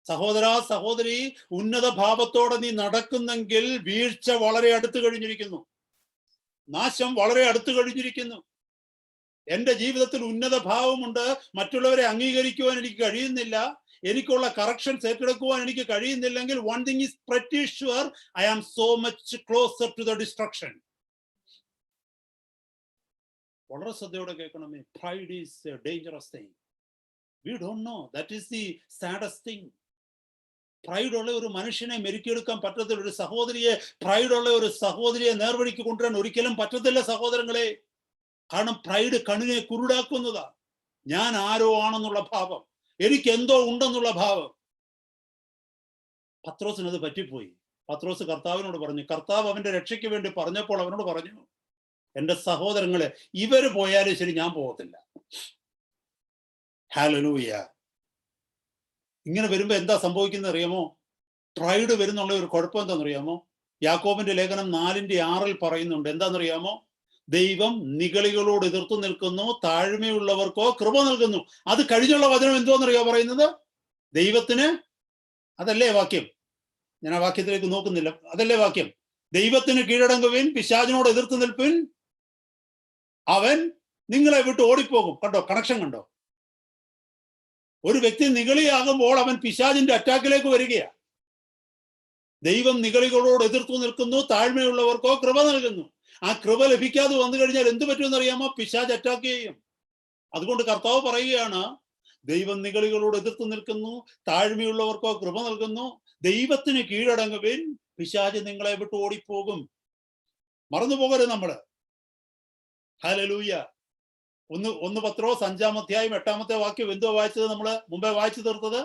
സഹോദര സഹോദരി, ഉന്നത ഭാവത്തോടെ നീ നടക്കുന്നെങ്കിൽ വീഴ്ച വളരെ അടുത്ത് കഴിഞ്ഞിരിക്കുന്നു, നാശം വളരെ അടുത്ത് കഴിഞ്ഞിരിക്കുന്നു. എൻ്റെ ജീവിതത്തിൽ ഉന്നത ഭാവമുണ്ട്, മറ്റുള്ളവരെ അംഗീകരിക്കുവാൻ എനിക്ക് കഴിയുന്നില്ല, എനിക്കുള്ള കറക്ഷൻസ് ഏറ്റെടുക്കുവാൻ എനിക്ക് കഴിയുന്നില്ലെങ്കിൽ, one thing is pretty sure, I am so much closer to the destruction. വളരെ ശ്രദ്ധയോടെ കേൾക്കണമേ. Pride is a dangerous thing. We don't know. That is the saddest thing. Pride ഉള്ള ഒരു മനുഷ്യനെ മെരുക്കിയെടുക്കാൻ പറ്റത്തില്ല. ഒരു സഹോദരിയെ, പ്രൈഡ് ഉള്ള ഒരു സഹോദരിയെ നേർവഴിക്ക് കൊണ്ടുവരാൻ ഒരിക്കലും പറ്റത്തില്ല സഹോദരങ്ങളെ. കാരണം പ്രൈഡ് കണ്ണിനെ കുരുടാക്കുന്നതാ. ഞാൻ ആരോ ആണെന്നുള്ള ഭാവം, എനിക്ക് എന്തോ ഉണ്ടെന്നുള്ള ഭാവം. പത്രോസിനത് പറ്റിപ്പോയി. പത്രോസ് കർത്താവിനോട് പറഞ്ഞു, കർത്താവ് അവന്റെ രക്ഷയ്ക്ക് വേണ്ടി പറഞ്ഞപ്പോൾ അവനോട് പറഞ്ഞു, എൻ്റെ സഹോദരങ്ങളെ, ഇവര് പോയാലും ശരി, ഞാൻ പോകത്തില്ല. ഹല്ലേലൂയ. ഇങ്ങനെ വരുമ്പോ എന്താ സംഭവിക്കുന്നത് അറിയാമോ? പ്രൈഡ് വരുന്നുള്ള ഒരു കുഴപ്പം എന്താണെന്നറിയാമോ? യാക്കോബിന്റെ ലേഖനം 4:6 പറയുന്നുണ്ട്. എന്താണെന്നറിയാമോ? ദൈവം നിഗളികളോട് എതിർത്തു നിൽക്കുന്നു, താഴ്മയുള്ളവർക്കോ കൃപ നൽകുന്നു. അത് കഴിഞ്ഞുള്ള വചനം എന്തോന്നറിയോ പറയുന്നത്? ദൈവത്തിന്, അതല്ലേ വാക്യം? ഞാൻ ആ വാക്യത്തിലേക്ക് നോക്കുന്നില്ല, അതല്ലേ വാക്യം? ദൈവത്തിന് കീഴടങ്ങുവിൻ, പിശാചിനോട് എതിർത്ത് നിൽപ്പിൻ, അവൻ നിങ്ങളെ വിട്ട് ഓടിപ്പോകും. കണ്ടോ കണക്ഷൻ? കണ്ടോ? ഒരു വ്യക്തി നിഗളിയാകുമ്പോൾ അവൻ പിശാചിന്റെ അറ്റാക്കിലേക്ക് വരികയാണ്. ദൈവം നിഗളികളോട് എതിർത്തു നിൽക്കുന്നു, താഴ്മയുള്ളവർക്കോ കൃപ നൽകുന്നു. ആ കൃപ ലഭിക്കാതെ വന്നു കഴിഞ്ഞാൽ എന്ത് പറ്റുമെന്ന് അറിയാമോ? പിശാച് അറ്റാക്ക് ചെയ്യും. അതുകൊണ്ട് കർത്താവ് പറയുകയാണ്, ദൈവം നിഗളികളോട് എതിർത്ത് നിൽക്കുന്നു, താഴ്മയുള്ളവർക്കോ കൃപ നൽകുന്നു. ദൈവത്തിന് കീഴടങ്ങുവിൻ, പിശാച് നിങ്ങളെ വിട്ട് ഓടിപ്പോകും. മറന്നു പോകരുത് നമ്മള്. ഹല്ലേലൂയ. ഒന്ന് പത്രോസ് 5-ാം അധ്യായം 8-ാമത്തെ വാക്യം എന്തോ വായിച്ചത്? നമ്മള് മുമ്പേ വായിച്ചു തീർത്തത്.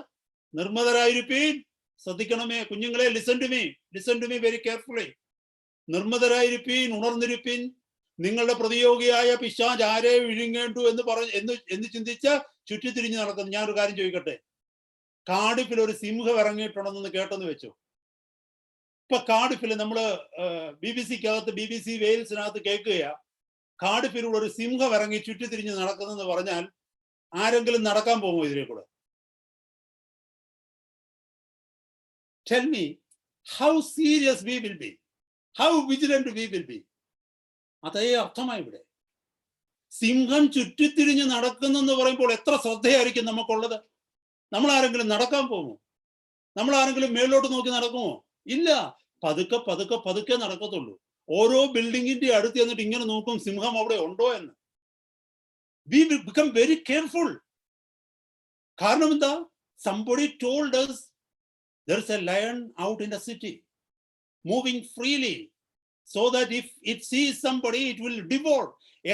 നിർമ്മതരായിരിപ്പീൻ. ശ്രദ്ധിക്കണമേ കുഞ്ഞുങ്ങളെ, listen to me very carefully. നിർമ്മതരായിരിപ്പീൻ, ഉണർന്നിരിപ്പീൻ. നിങ്ങളുടെ പ്രതിയോഗിയായ പിശാച് ആരെ വിഴുങ്ങേണ്ടു എന്ന് ചിന്തിച്ച് ചുറ്റിത്തിരിഞ്ഞ് നടക്കുന്നു. ഞാനൊരു കാര്യം ചോദിക്കട്ടെ, കാർഡിഫിൽ ഒരു സിംഹം ഇറങ്ങിയിട്ടുണ്ടെന്ന് കേട്ടെന്ന് വെച്ചു. ഇപ്പൊ കാർഡിഫിൽ നമ്മള് BBC വെയിൽസിനകത്ത് കേൾക്കുകയാ, കാർഡിഫിലൂടെ ഒരു സിംഹം ഇറങ്ങി ചുറ്റിത്തിരിഞ്ഞ് നടക്കുന്നെന്ന് പറഞ്ഞാൽ ആരെങ്കിലും നടക്കാൻ പോകുമോ ഇതിലെ കൂടെ? Tell me how serious we will be, how vigilant we will be. അതേ അർത്ഥമായി ഇവിടെ. സിംഹം ചുറ്റിത്തിരിഞ്ഞ് നടക്കുന്നെന്ന് പറയുമ്പോൾ എത്ര ശ്രദ്ധയായിരിക്കും നമുക്കുള്ളത്? നമ്മൾ ആരെങ്കിലും നടക്കാൻ പോകുമോ? നമ്മൾ ആരെങ്കിലും മേലോട്ട് നോക്കി നടക്കുമോ? ഇല്ല. പതുക്കെ പതുക്കെ പതുക്കെ നടക്കത്തുള്ളൂ. ഓരോ ബിൽഡിങ്ങിന്റെ അടുത്ത് എന്നിട്ട് ഇങ്ങനെ നോക്കും, സിംഹം അവിടെ ഉണ്ടോ എന്ന്. We will become very careful. കാരണം എന്താ? Somebody told us there is a lion out in the city moving freely, so that if it sees somebody it will devour.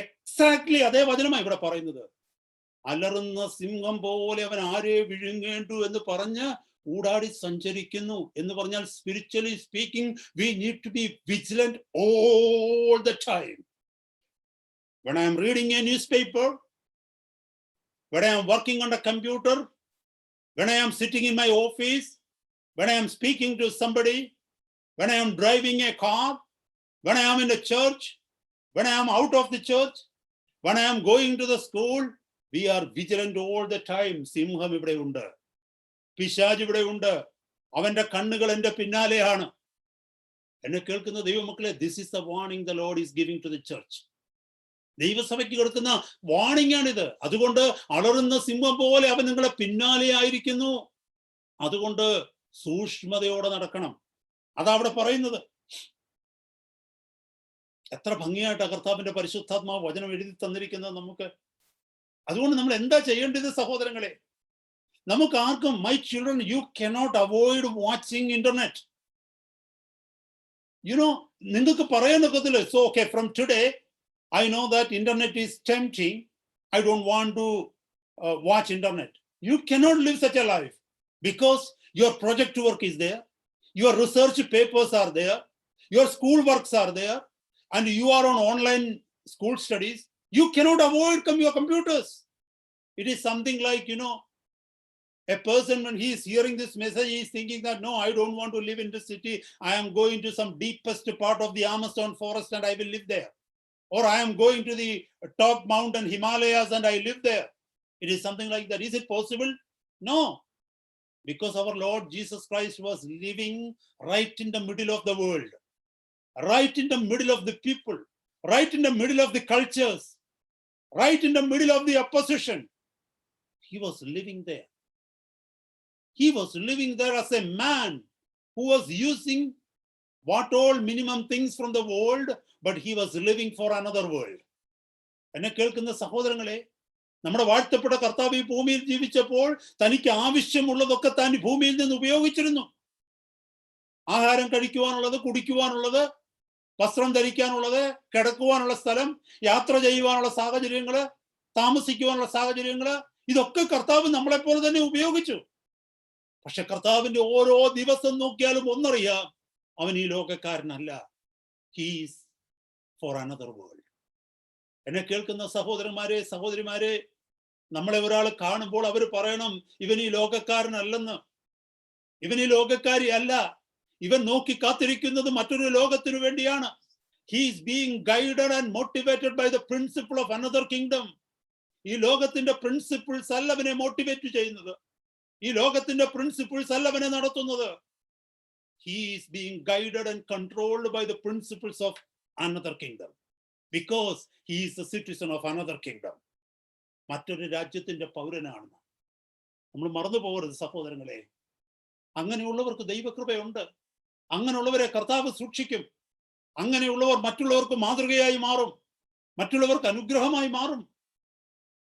Exactly അതേ വചനമാണ് ഇവിടെ പറയുന്നത്. അലറുന്ന സിംഹം പോലെ അവൻ ആരെ വിഴുങ്ങേണ്ടു എന്ന് പറഞ്ഞ് ഊടാടി സഞ്ചരിക്കുന്നു എന്ന് പറഞ്ഞാൽ, spiritually speaking, we need to be vigilant all the time. When I am reading a newspaper, when I am working on a computer, when I am sitting in my office, when I am speaking to somebody, when I am driving a car, when I am in a church, when I am out of the church, when I am going to the school, we are vigilant all the time. സിംഹം ഇവിടെ ഉണ്ട്, പിശാച് ഇവിടെ ഉണ്ട്, അവന്റെ കണ്ണുകൾ എന്റെ പിന്നാലെയാണ്. എന്നെ കേൾക്കുന്ന ദൈവമക്കളെ, this is the warning the Lord is giving to the church. ദൈവസഭയ്ക്ക് കൊടുക്കുന്ന വാണിംഗ് ആണിത്. അതുകൊണ്ട് അലറുന്ന സിംഹം പോലെ അവൻ നിങ്ങളെ പിന്നാലെ ആയിരിക്കുന്നു. അതുകൊണ്ട് സൂക്ഷ്മതയോടെ നടക്കണം. അതാ അവിടെ പറയുന്നത്. എത്ര ഭംഗിയായിട്ട് കർത്താവിന്റെ പരിശുദ്ധാത്മാവ് വചനം എഴുതി തന്നിരിക്കുന്നത് നമുക്ക്. അതുകൊണ്ട് നമ്മൾ എന്താ ചെയ്യേണ്ടത് സഹോദരങ്ങളെ? നമുക്ക് ആർക്കും, my children, you cannot avoid watching internet. നിങ്ങൾക്ക് പറയാനൊക്കത്തില്ല, so okay, from today I know that internet is tempting. I don't want to watch internet. You cannot live such a life, because your project work is there, your research papers are there, your school works are there, and you are on online school studies. You cannot avoid your computers. It is something like, a person, when he is hearing this message, he is thinking that, no, I don't want to live in the city. I am going to some deepest part of the Amazon forest and I will live there. Or I am going to the top mountain Himalayas and I live there. It is something like that. Is it possible? No. Because our Lord Jesus Christ was living right in the middle of the world, right in the middle of the people, right in the middle of the cultures, right in the middle of the opposition. He was living there. He was living there as a man who was using what all minimum things from the world, but he was living for another world. എന്നെ കേൾക്കുന്ന സഹോദരങ്ങളെ, നമ്മുടെ വാഴ്ത്തപ്പെട്ട കർത്താവ് ഈ ഭൂമിയിൽ ജീവിച്ചപ്പോൾ തനിക്ക് ആവശ്യമുള്ളതൊക്കെ താൻ ഭൂമിയിൽ നിന്ന് ഉപയോഗിച്ചിരുന്നു. ആഹാരം കഴിക്കുവാനുള്ളത്, കുടിക്കുവാനുള്ളത്, വസ്ത്രം ധരിക്കാനുള്ളത്, കിടക്കുവാനുള്ള സ്ഥലം, യാത്ര ചെയ്യുവാനുള്ള സാഹചര്യങ്ങള്, താമസിക്കുവാനുള്ള സാഹചര്യങ്ങള്, ഇതൊക്കെ കർത്താവ് നമ്മളെപ്പോലെ തന്നെ ഉപയോഗിച്ചു. പക്ഷെ കർത്താവിന്റെ ഓരോ ദിവസം നോക്കിയാലും ഒന്നറിയാം, അവൻ ഈ ലോകക്കാരനല്ല. He is for another world. എന്നെ കേൾക്കുന്ന സഹോദരന്മാരെ, സഹോദരിമാരെ, നമ്മളെ ഒരാൾ കാണുമ്പോൾ അവർ പറയണം, ഇവൻ ഈ ലോകക്കാരനല്ലെന്ന്, ഇവൻ ഈ ലോകക്കാരി അല്ല, ഇവൻ നോക്കി കാത്തിരിക്കുന്നത് മറ്റൊരു ലോകത്തിനു വേണ്ടിയാണ്. He is being guided and motivated by the principle of another kingdom. ഈ ലോകത്തിന്റെ പ്രിൻസിപ്പിൾസ് അല്ല അവനെ മോട്ടിവേറ്റ് ചെയ്യുന്നത്, ഈ ലോകത്തിന്റെ പ്രിൻസിപ്പിൾസ് അല്ല അവനെ നടത്തുന്നത്. He is being guided and controlled by the principles of another kingdom, because he is a citizen of another kingdom. മറ്റൊരു രാജ്യത്തിന്റെ പൗരനാണ്. നമ്മൾ മറന്നു പോകരുത് സഹോദരങ്ങളെ. അങ്ങനെയുള്ളവർക്ക് ദൈവകൃപയുണ്ട്. അങ്ങനെയുള്ളവരെ കർത്താവ് സൂക്ഷിക്കും. അങ്ങനെയുള്ളവർ മറ്റുള്ളവർക്ക് മാതൃകയായി മാറും, മറ്റുള്ളവർക്ക് അനുഗ്രഹമായി മാറും.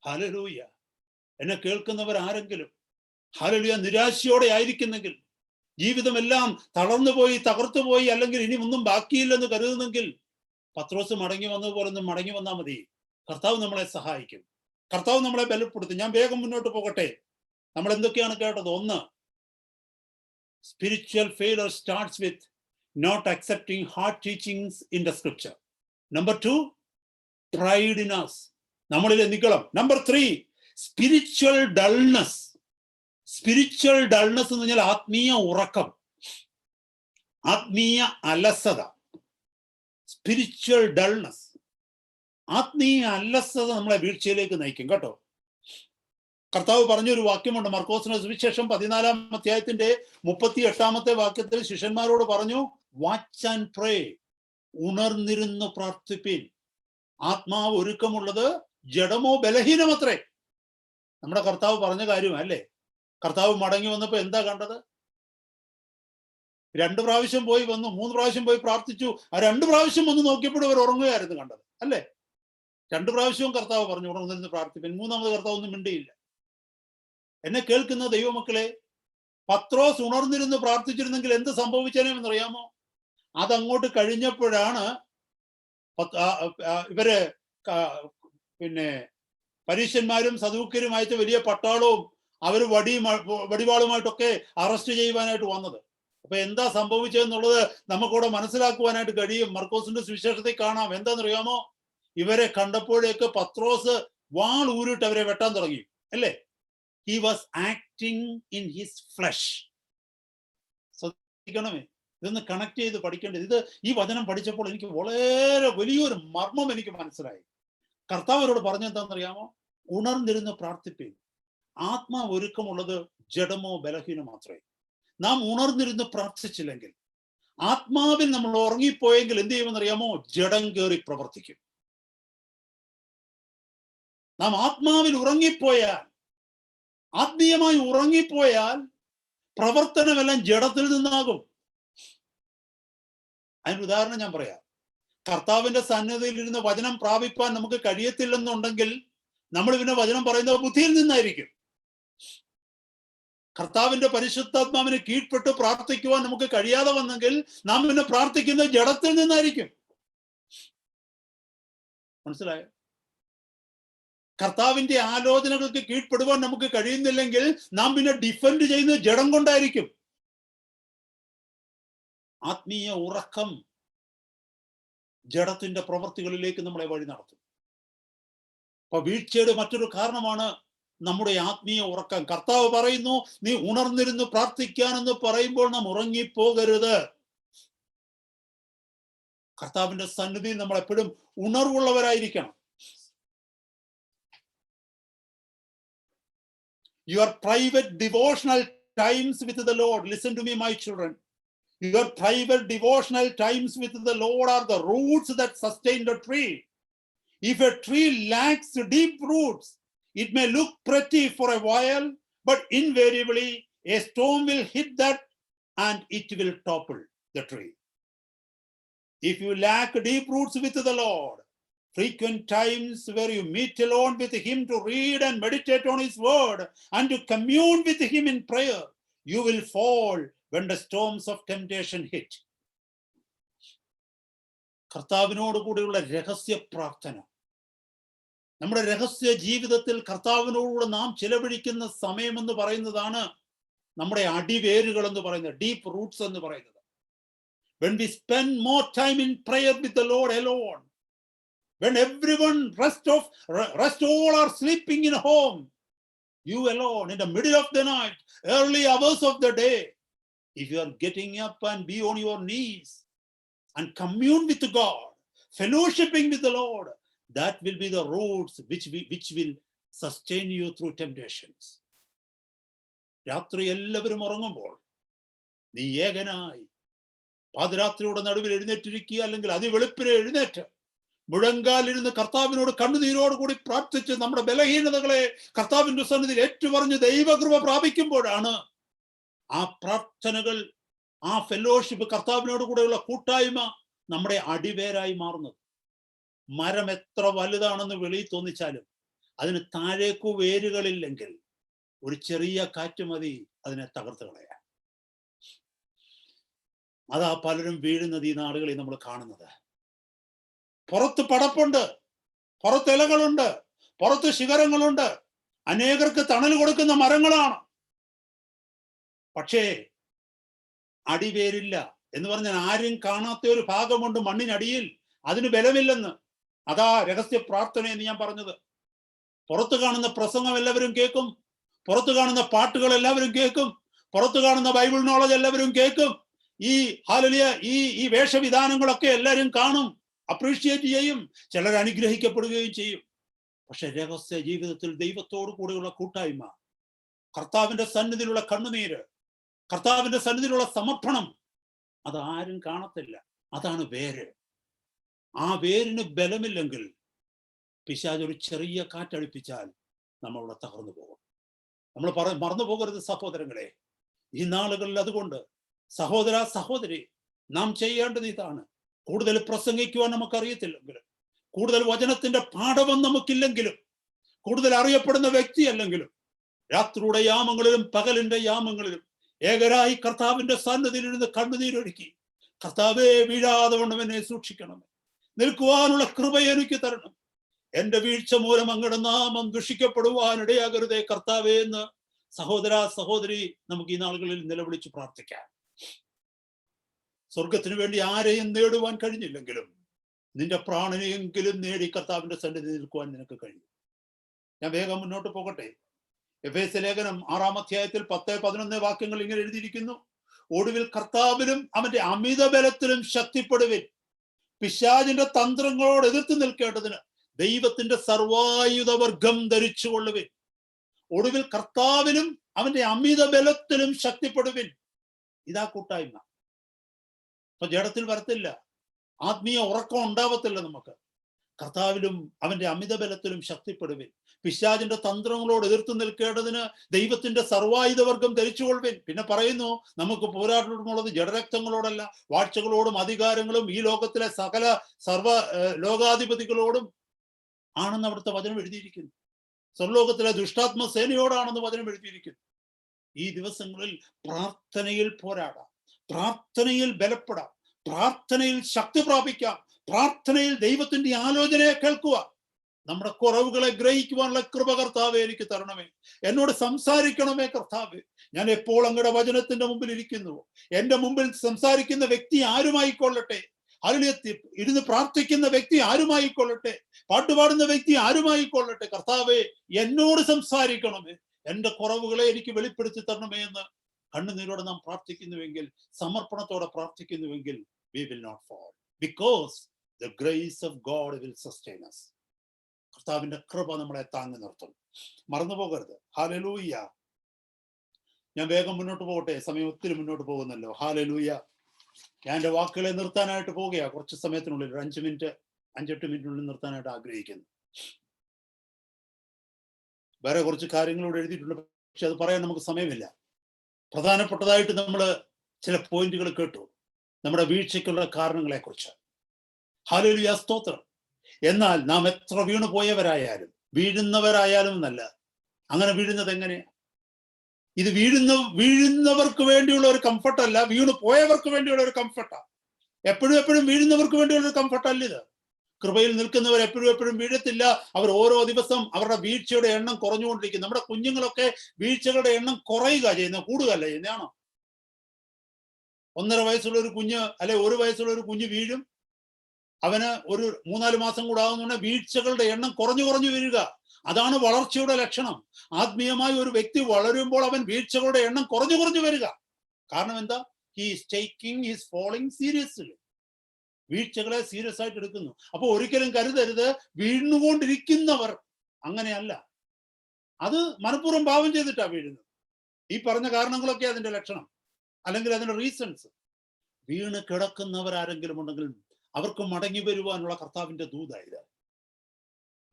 ഹല്ലേലൂയ. എന്നെ കേൾക്കുന്നവർ ആരെങ്കിലും ഹല്ലേലൂയ നിരാശയോടെ ആയിരിക്കുന്നെങ്കിൽ, ജീവിതമെല്ലാം തളർന്നുപോയി, തകർത്തുപോയി, അല്ലെങ്കിൽ ഇനി ഒന്നും ബാക്കിയില്ലെന്ന് കരുതുന്നെങ്കിൽ, പത്രോസ് മടങ്ങി വന്നതുപോലെ ഒന്ന് മടങ്ങി വന്നാൽ മതി. കർത്താവ് നമ്മളെ സഹായിക്കും, കർത്താവ് നമ്മളെ ബലപ്പെടുത്തും. ഞാൻ വേഗം മുന്നോട്ട് പോകട്ടെ. നമ്മൾ എന്തൊക്കെയാണ് കേട്ടത്? ഒന്ന്, spiritual failure starts with not accepting hard teachings in the scripture. Number 2, pride in us, നമ്മളിലെ നിഗളം. Number 3, spiritual dullness. Spiritual dullness എന്ന് പറഞ്ഞാൽ ആത്മീയ ഉറക്കം, ആത്മീയ അലസത. സ്പിരിച്വൽ ഡൾനെസ്, ആത്മീയ അലസത നമ്മളെ വീഴ്ചയിലേക്ക് നയിക്കും കേട്ടോ. കർത്താവ് പറഞ്ഞൊരു വാക്യമുണ്ട്, മർക്കോസിന്റെ സുവിശേഷം 14-ാം അധ്യായത്തിന്റെ 38-ാമത്തെ വാക്യത്തിൽ ശിഷ്യന്മാരോട് പറഞ്ഞു, വാച്ച് ആൻഡ് പ്രേ, ഉണർന്നിരുന്ന് പ്രാർത്ഥിപ്പിൻ. ആത്മാവ് ഒരുക്കമുള്ളത് ജഡമോ ബലഹീനമത്രേ. നമ്മുടെ കർത്താവ് പറഞ്ഞ കാര്യമല്ലേ? കർത്താവ് മടങ്ങി വന്നപ്പോ എന്താ കണ്ടത്? 2 പ്രാവശ്യം പോയി വന്നു, 3 പ്രാവശ്യം പോയി പ്രാർത്ഥിച്ചു. ആ 2 പ്രാവശ്യം വന്ന് നോക്കിയപ്പോഴും അവർ ഉറങ്ങുകയായിരുന്നു കണ്ടത് അല്ലേ? 2 പ്രാവശ്യവും കർത്താവ് പറഞ്ഞു ഉണർന്നിരുന്ന് പ്രാർത്ഥിപ്പിൻ. 3-ാമത് കർത്താവ് ഒന്നും മിണ്ടിയില്ല. എന്നെ കേൾക്കുന്ന ദൈവമക്കളെ, പത്രോസ് ഉണർന്നിരുന്ന് പ്രാർത്ഥിച്ചിരുന്നെങ്കിൽ എന്ത് സംഭവിച്ചേനെന്നറിയാമോ? അതങ്ങോട്ട് കഴിഞ്ഞപ്പോഴാണ് ഇവര് പിന്നെ പരീശന്മാരും സദൂക്യരും അയച്ച വലിയ പട്ടാളവും അവർ വടിവാളുമായിട്ടൊക്കെ അറസ്റ്റ് ചെയ്യുവാനായിട്ട് വന്നത്. അപ്പൊ എന്താ സംഭവിച്ചതെന്നുള്ളത് നമുക്കിവിടെ മനസ്സിലാക്കുവാനായിട്ട് കഴിയും. മർക്കോസിന്റെ സുവിശേഷത്തിൽ കാണാം. എന്താണെന്നറിയാമോ? ഇവരെ കണ്ടപ്പോഴേക്ക് പത്രോസ് വാൾ ഊരിട്ട് അവരെ വെട്ടാൻ തുടങ്ങി അല്ലേ? He was acting in his flesh. ശ്രദ്ധിക്കണമേ, ഇതൊന്ന് കണക്ട് ചെയ്ത് പഠിക്കേണ്ടത്. ഇത് ഈ വചനം പഠിച്ചപ്പോൾ എനിക്ക് വളരെ വലിയൊരു മർമ്മം എനിക്ക് മനസ്സിലായി. കർത്താവരോട് പറഞ്ഞെന്താണെന്നറിയാമോ? ഉണർന്നിരുന്ന് പ്രാർത്ഥിപ്പേ. ആത്മാവ് ഒരുക്കമുള്ളത് ജഡമോ ബലഹീനോ മാത്രമേ. നാം ഉണർന്നിരുന്ന് പ്രാർത്ഥിച്ചില്ലെങ്കിൽ, ആത്മാവിൽ നമ്മൾ ഉറങ്ങിപ്പോയെങ്കിൽ എന്ത് ചെയ്യുമെന്നറിയാമോ? ജഡം കയറി പ്രവർത്തിക്കും. നാം ആത്മാവിൽ ഉറങ്ങിപ്പോയാൽ, ആത്മീയമായി ഉറങ്ങിപ്പോയാൽ പ്രവർത്തനമെല്ലാം ജഡത്തിൽ നിന്നാകും. അതിന് ഉദാഹരണം ഞാൻ പറയാം. കർത്താവിന്റെ സന്നിധിയിൽ ഇരുന്ന് വചനം പ്രാപിപ്പാൻ നമുക്ക് കഴിയത്തില്ലെന്നുണ്ടെങ്കിൽ നമ്മൾ പിന്നെ വചനം പറയുന്നത് ബുദ്ധിയിൽ നിന്നായിരിക്കും. കർത്താവിന്റെ പരിശുദ്ധാത്മാവിന് കീഴ്പ്പെട്ട് പ്രാർത്ഥിക്കുവാൻ നമുക്ക് കഴിയാതെ വന്നെങ്കിൽ നാം പിന്നെ പ്രാർത്ഥിക്കുന്നത് ജഡത്തിൽ നിന്നായിരിക്കും. മനസ്സിലായോ? കർത്താവിന്റെ ആലോചനകൾക്ക് കീഴ്പ്പെടുവാൻ നമുക്ക് കഴിയുന്നില്ലെങ്കിൽ നാം പിന്നെ ഡിഫെൻഡ് ചെയ്യുന്നത് ജഡം കൊണ്ടായിരിക്കും. ആത്മീയ ഉറക്കം ജഡത്തിന്റെ പ്രവൃത്തികളിലേക്ക് നമ്മളെ വഴി നടത്തും. അപ്പൊ വീഴ്ചയുടെ മറ്റൊരു കാരണമാണ് നമ്മുടെ ആത്മീയ ഉറക്കം. കർത്താവ് പറയുന്നു, നീ ഉണർന്നിരുന്ന് പ്രാർത്ഥിക്കാനെന്ന് പറയുമ്പോൾ നാം ഉറങ്ങിപ്പോകരുത്. കർത്താവിന്റെ സന്നിധിയിൽ നമ്മൾ എപ്പോഴും ഉണർവുള്ളവരായിരിക്കണം. Your private devotional times with the Lord, listen to me my children, your private devotional times with the Lord are the roots that sustain the tree. If a tree lacks deep roots, it may look pretty for a while, but invariably a storm will hit that and it will topple the tree. If you lack deep roots with the Lord, frequent times where you meet alone with him to read and meditate on his word and to commune with him in prayer, you will fall when the storms of temptation hit. കർത്താവിനോട് കൂടെയുള്ള രഹസ്യ പ്രാർത്ഥന, നമ്മുടെ രഹസ്യ ജീവിതത്തിൽ കർത്താവിനോടുകൂടെ നാം ചിലവഴിക്കുന്ന സമയം എന്ന് പറയുന്നതാണ് നമ്മുടെ അടിവേരുകൾ എന്ന് പറയുന്നത്, ഡീപ്പ് റൂട്ട്സ് എന്ന് പറയുന്നത്. When we spend more time in prayer with the Lord alone, when everyone rest all are sleeping in home, you alone in the middle of the night, early hours of the day, if you are getting up and be on your knees and commune with God, fellowshipping with the Lord, that will be the roots which will sustain you through temptations. രാത്രി എല്ലാവരും ഉറങ്ങുമ്പോൾ നീ ഏകനായി പാതിരാത്രിയുടെ നടുവിൽ എഴുന്നേറ്റിരിക്കുക, അല്ലെങ്കിൽ അതിവെളുപ്പിനെ എഴുന്നേറ്റ് മുഴങ്കാലിരുന്ന് കർത്താവിനോട് കണ്ണുനീരോട് കൂടി പ്രാർത്ഥിച്ച് നമ്മുടെ ബലഹീനതകളെ കർത്താവിന്റെ സന്നിധിയിൽ ഏറ്റുപറഞ്ഞ് ദൈവകൃപ പ്രാപിക്കുമ്പോഴാണ് ആ പ്രാർത്ഥനകൾ ആ ഫെലോഷിപ്പ്, കർത്താവിനോട് കൂടെയുള്ള കൂട്ടായ്മ നമ്മുടെ അടിവേരായി മാറുന്നത്. മരം എത്ര വലുതാണെന്ന് വെളിയിൽ തോന്നിച്ചാലും അതിന് താഴേക്കു വേരുകളില്ലെങ്കിൽ ഒരു ചെറിയ കാറ്റ് മതി അതിനെ തകർത്ത് കളയാൻ. അതാ പലരും വീഴുന്നത് ഈ നാടുകളിൽ നമ്മൾ കാണുന്നത്. പുറത്ത് പടപ്പുണ്ട്, പുറത്ത് ഇലകളുണ്ട്, പുറത്ത് ശിഖരങ്ങളുണ്ട്, അനേകർക്ക് തണൽ കൊടുക്കുന്ന മരങ്ങളാണ്. പക്ഷേ അടിവേരില്ല എന്ന് പറഞ്ഞാൽ ആരും കാണാത്ത ഒരു ഭാഗമുണ്ട് മണ്ണിനടിയിൽ, അതിന് ബലമില്ലെന്ന്. അതാ രഹസ്യ പ്രാർത്ഥന എന്ന് ഞാൻ പറഞ്ഞത്. പുറത്ത് കാണുന്ന പ്രസംഗം എല്ലാവരും കേൾക്കും, പുറത്ത് കാണുന്ന പാട്ടുകൾ എല്ലാവരും കേൾക്കും, പുറത്ത് കാണുന്ന ബൈബിൾ നോളജ് എല്ലാവരും കേൾക്കും, ഈ ഹല്ലേലൂയ ഈ വേഷവിധാനങ്ങളൊക്കെ എല്ലാവരും കാണും, അപ്രീഷിയേറ്റ് ചെയ്യും, ചിലർ അനുഗ്രഹിക്കപ്പെടുകയും ചെയ്യും. പക്ഷെ രഹസ്യ ജീവിതത്തിൽ ദൈവത്തോടു കൂടെയുള്ള കൂട്ടായ്മ, കർത്താവിന്റെ സന്നിധിയിലുള്ള കണ്ണുനീര്, കർത്താവിന്റെ സന്നിധിയിലുള്ള സമർപ്പണം, അതാരും കാണത്തില്ല. അതാണ് വേര്. ആ വേരിന് ബലമില്ലെങ്കിൽ പിശാച് ഒരു ചെറിയ കാറ്റടിപ്പിച്ചാൽ നമ്മളവിടെ തകർന്നു പോകും. നമ്മൾ മറന്നു പോകരുത് സഹോദരങ്ങളെ, ഈ നാളുകളിൽ. അതുകൊണ്ട് സഹോദര സഹോദരി, നാം ചെയ്യേണ്ടത് ഇതാണ്. കൂടുതൽ പ്രസംഗിക്കുവാൻ നമുക്കറിയത്തില്ലെങ്കിലും, കൂടുതൽ വചനത്തിന്റെ പാഠവും നമുക്കില്ലെങ്കിലും, കൂടുതൽ അറിയപ്പെടുന്ന വ്യക്തിയല്ലെങ്കിലും, രാത്രിയുടെ യാമങ്ങളിലും പകലിന്റെ യാമങ്ങളിലും ഏകരായി കർത്താവിന്റെ സന്നിധിയിൽ ഇരുന്ന് കണ്ണുനീരൊഴുക്കി, കർത്താവേ, വീഴാതെ വണ്ണം എന്നെ സൂക്ഷിക്കണമേ, നിൽക്കുവാനുള്ള കൃപ എനിക്ക് തരണം, എന്റെ വീഴ്ച മൂലം അങ്ങയുടെ നാമം ദുഷിക്കപ്പെടുവാനിടയാകരുതേ കർത്താവേ എന്ന് സഹോദര സഹോദരി നമുക്ക് ഈ നാളുകളിൽ നിലവിളിച്ച് പ്രാർത്ഥിക്കാം. സ്വർഗത്തിന് വേണ്ടി ആരെയും നേടുവാൻ കഴിഞ്ഞില്ലെങ്കിലും നിന്റെ പ്രാണനെയെങ്കിലും നേടി കർത്താവിന്റെ സന്നിധി നിൽക്കുവാൻ നിനക്ക് കഴിയും. ഞാൻ വേഗം മുന്നോട്ട് പോകട്ടെ. എഫേസ്യ ലേഖനം 6-ാം അധ്യായത്തിൽ 10-11 വാക്യങ്ങൾ ഇങ്ങനെ എഴുതിയിരിക്കുന്നു: ഒടുവിൽ കർത്താവിലും അവന്റെ അമിത ബലത്തിലും ശക്തിപ്പെടുവിൻ, പിശാചിന്റെ തന്ത്രങ്ങളോട് എതിർത്ത് നിൽക്കേണ്ടതിന് ദൈവത്തിന്റെ സർവായുധവർഗം ധരിച്ചുകൊള്ളുവിൻ. ഒടുവിൽ കർത്താവിലും അവന്റെ അമിത ബലത്തിലും ശക്തിപ്പെടുവിൻ. ഇതാ കൂട്ടായ്മ. അപ്പൊ ജഡത്തിൽ വരത്തില്ല, ആത്മീയ ഉറക്കം ഉണ്ടാവത്തില്ല നമുക്ക്. കർത്താവിലും അവന്റെ അമിത ബലത്തിലും ശക്തിപ്പെടുവിൻ, പിശാചിന്റെ തന്ത്രങ്ങളോട് എതിർത്ത് നിൽക്കേണ്ടതിന് ദൈവത്തിന്റെ സർവായുധവർഗം ധരിച്ചുകൊള്ളുവിൻ. പിന്നെ പറയുന്നു, നമുക്ക് പോരാട്ടമുള്ളത് ജഡരക്തങ്ങളോടല്ല, വാഴ്ചകളോടും അധികാരങ്ങളും ഈ ലോകത്തിലെ സകല സർവ ലോകാധിപതികളോടും ആണെന്ന് അവിടുത്തെ വചനം എഴുതിയിരിക്കുന്നു. സ്വർലോകത്തിലെ ദുഷ്ടാത്മ സേനയോടാണെന്ന് വചനം എഴുതിയിരിക്കുന്നു. ഈ ദിവസങ്ങളിൽ പ്രാർത്ഥനയിൽ പോരാടാം, പ്രാർത്ഥനയിൽ ബലപ്പെടാം, പ്രാർത്ഥനയിൽ ശക്തി പ്രാപിക്കാം, പ്രാർത്ഥനയിൽ ദൈവത്തിന്റെ ആലോചനയെ കേൾക്കുക. നമ്മുടെ കുറവുകളെ ഗ്രഹിക്കുവാനുള്ള കൃപ കർത്താവെ എനിക്ക് തരണമേ, എന്നോട് സംസാരിക്കണമേ കർത്താവെ. ഞാൻ എപ്പോൾ അങ്ങയുടെ വചനത്തിന്റെ മുമ്പിൽ ഇരിക്കുന്നു, എന്റെ മുമ്പിൽ സംസാരിക്കുന്ന വ്യക്തി ആരുമായിക്കൊള്ളട്ടെ, അതിൽ ഇരുന്ന് പ്രാർത്ഥിക്കുന്ന വ്യക്തി ആരുമായിക്കൊള്ളട്ടെ, പാട്ടുപാടുന്ന വ്യക്തി ആരുമായിക്കൊള്ളട്ടെ, കർത്താവെ എന്നോട് സംസാരിക്കണമേ, എന്റെ കുറവുകളെ എനിക്ക് വെളിപ്പെടുത്തി തരണമേ എന്ന് കണ്ണുനീരോടെ നാം പ്രാർത്ഥിക്കുന്നുവെങ്കിൽ, സമർപ്പണത്തോടെ പ്രാർത്ഥിക്കുന്നുവെങ്കിൽ, we will not fall because the grace of God will sustain us. കർത്താവിന്റെ കൃപ നമ്മളെ താങ്ങി നിർത്തും. മറന്നു പോകരുത്. ഹല്ലേലൂയ. ഞാൻ വേഗം മുന്നോട്ട് പോകട്ടെ, സമയം ഒത്തിരി മുന്നോട്ട് പോകുന്നല്ലോ. ഹല്ലേലൂയ. ഞാൻ എൻ്റെ വാക്കുകളെ നിർത്താനായിട്ട് പോവുകയാ. കുറച്ച് സമയത്തിനുള്ളിൽ, ഒരു 5-8 മിനിറ്റിനുള്ളിൽ നിർത്താനായിട്ട് ആഗ്രഹിക്കുന്നു. വേറെ കുറച്ച് കാര്യങ്ങളോട് എഴുതിയിട്ടുണ്ട്, പക്ഷെ അത് പറയാൻ നമുക്ക് സമയമില്ല. പ്രധാനപ്പെട്ടതായിട്ട് നമ്മൾ ചില പോയിന്റുകൾ കേട്ടു, നമ്മുടെ വീഴ്ചയ്ക്കുള്ള കാരണങ്ങളെ കുറിച്ച്. ഹല്ലേലൂയ, സ്തോത്രം. എന്നാൽ നാം എത്ര വീണു പോയവരായാലും, വീഴുന്നവരായാലും എന്നല്ല, അങ്ങനെ വീഴുന്നത് എങ്ങനെയാ? ഇത് വീഴുന്നവർക്ക് വേണ്ടിയുള്ള ഒരു കംഫർട്ടല്ല, വീണു പോയവർക്ക് വേണ്ടിയുള്ള ഒരു കംഫർട്ടാ. എപ്പോഴും വീഴുന്നവർക്ക് വേണ്ടിയുള്ള ഒരു കംഫർട്ടല്ല ഇത്. കൃപയിൽ നിൽക്കുന്നവർ എപ്പോഴും വീഴത്തില്ല. അവർ ഓരോ ദിവസം അവരുടെ വീഴ്ചയുടെ എണ്ണം കുറഞ്ഞുകൊണ്ടിരിക്കും. നമ്മുടെ കുഞ്ഞുങ്ങളൊക്കെ വീഴ്ചകളുടെ എണ്ണം കുറയുക ചെയ്യുന്നത്, കൂടുകയല്ല ചെയ്യുന്നതാണോ? 1.5 വയസ്സുള്ള ഒരു കുഞ്ഞ്, അല്ലെ 1 വയസ്സുള്ള ഒരു കുഞ്ഞ് വീഴും, അവന് ഒരു 3-4 മാസം കൂടെ ആകുന്നുണ്ടെ വീഴ്ചകളുടെ എണ്ണം കുറഞ്ഞു വീഴുക. അതാണ് വളർച്ചയുടെ ലക്ഷണം. ആത്മീയമായി ഒരു വ്യക്തി വളരുമ്പോൾ അവൻ വീഴ്ചകളുടെ എണ്ണം കുറഞ്ഞു വരിക. കാരണം എന്താ? He's falling seriously. വീഴ്ചകളെ സീരിയസ് ആയിട്ട് എടുക്കുന്നു. അപ്പൊ ഒരിക്കലും കരുതരുത് വീണുകൊണ്ടിരിക്കുന്നവർ അങ്ങനെയല്ല, അത് മനഃപൂർവ്വം പാപം ചെയ്തിട്ടാ വീഴുന്നത്. ഈ പറഞ്ഞ കാരണങ്ങളൊക്കെ അതിന്റെ ലക്ഷണം, അല്ലെങ്കിൽ അതിന്റെ റീസൺസ്. വീണ് കിടക്കുന്നവരാരെങ്കിലും ഉണ്ടെങ്കിൽ അവർക്ക് മടങ്ങി വരുവാനുള്ള കർത്താവിന്റെ ദൂതായത്.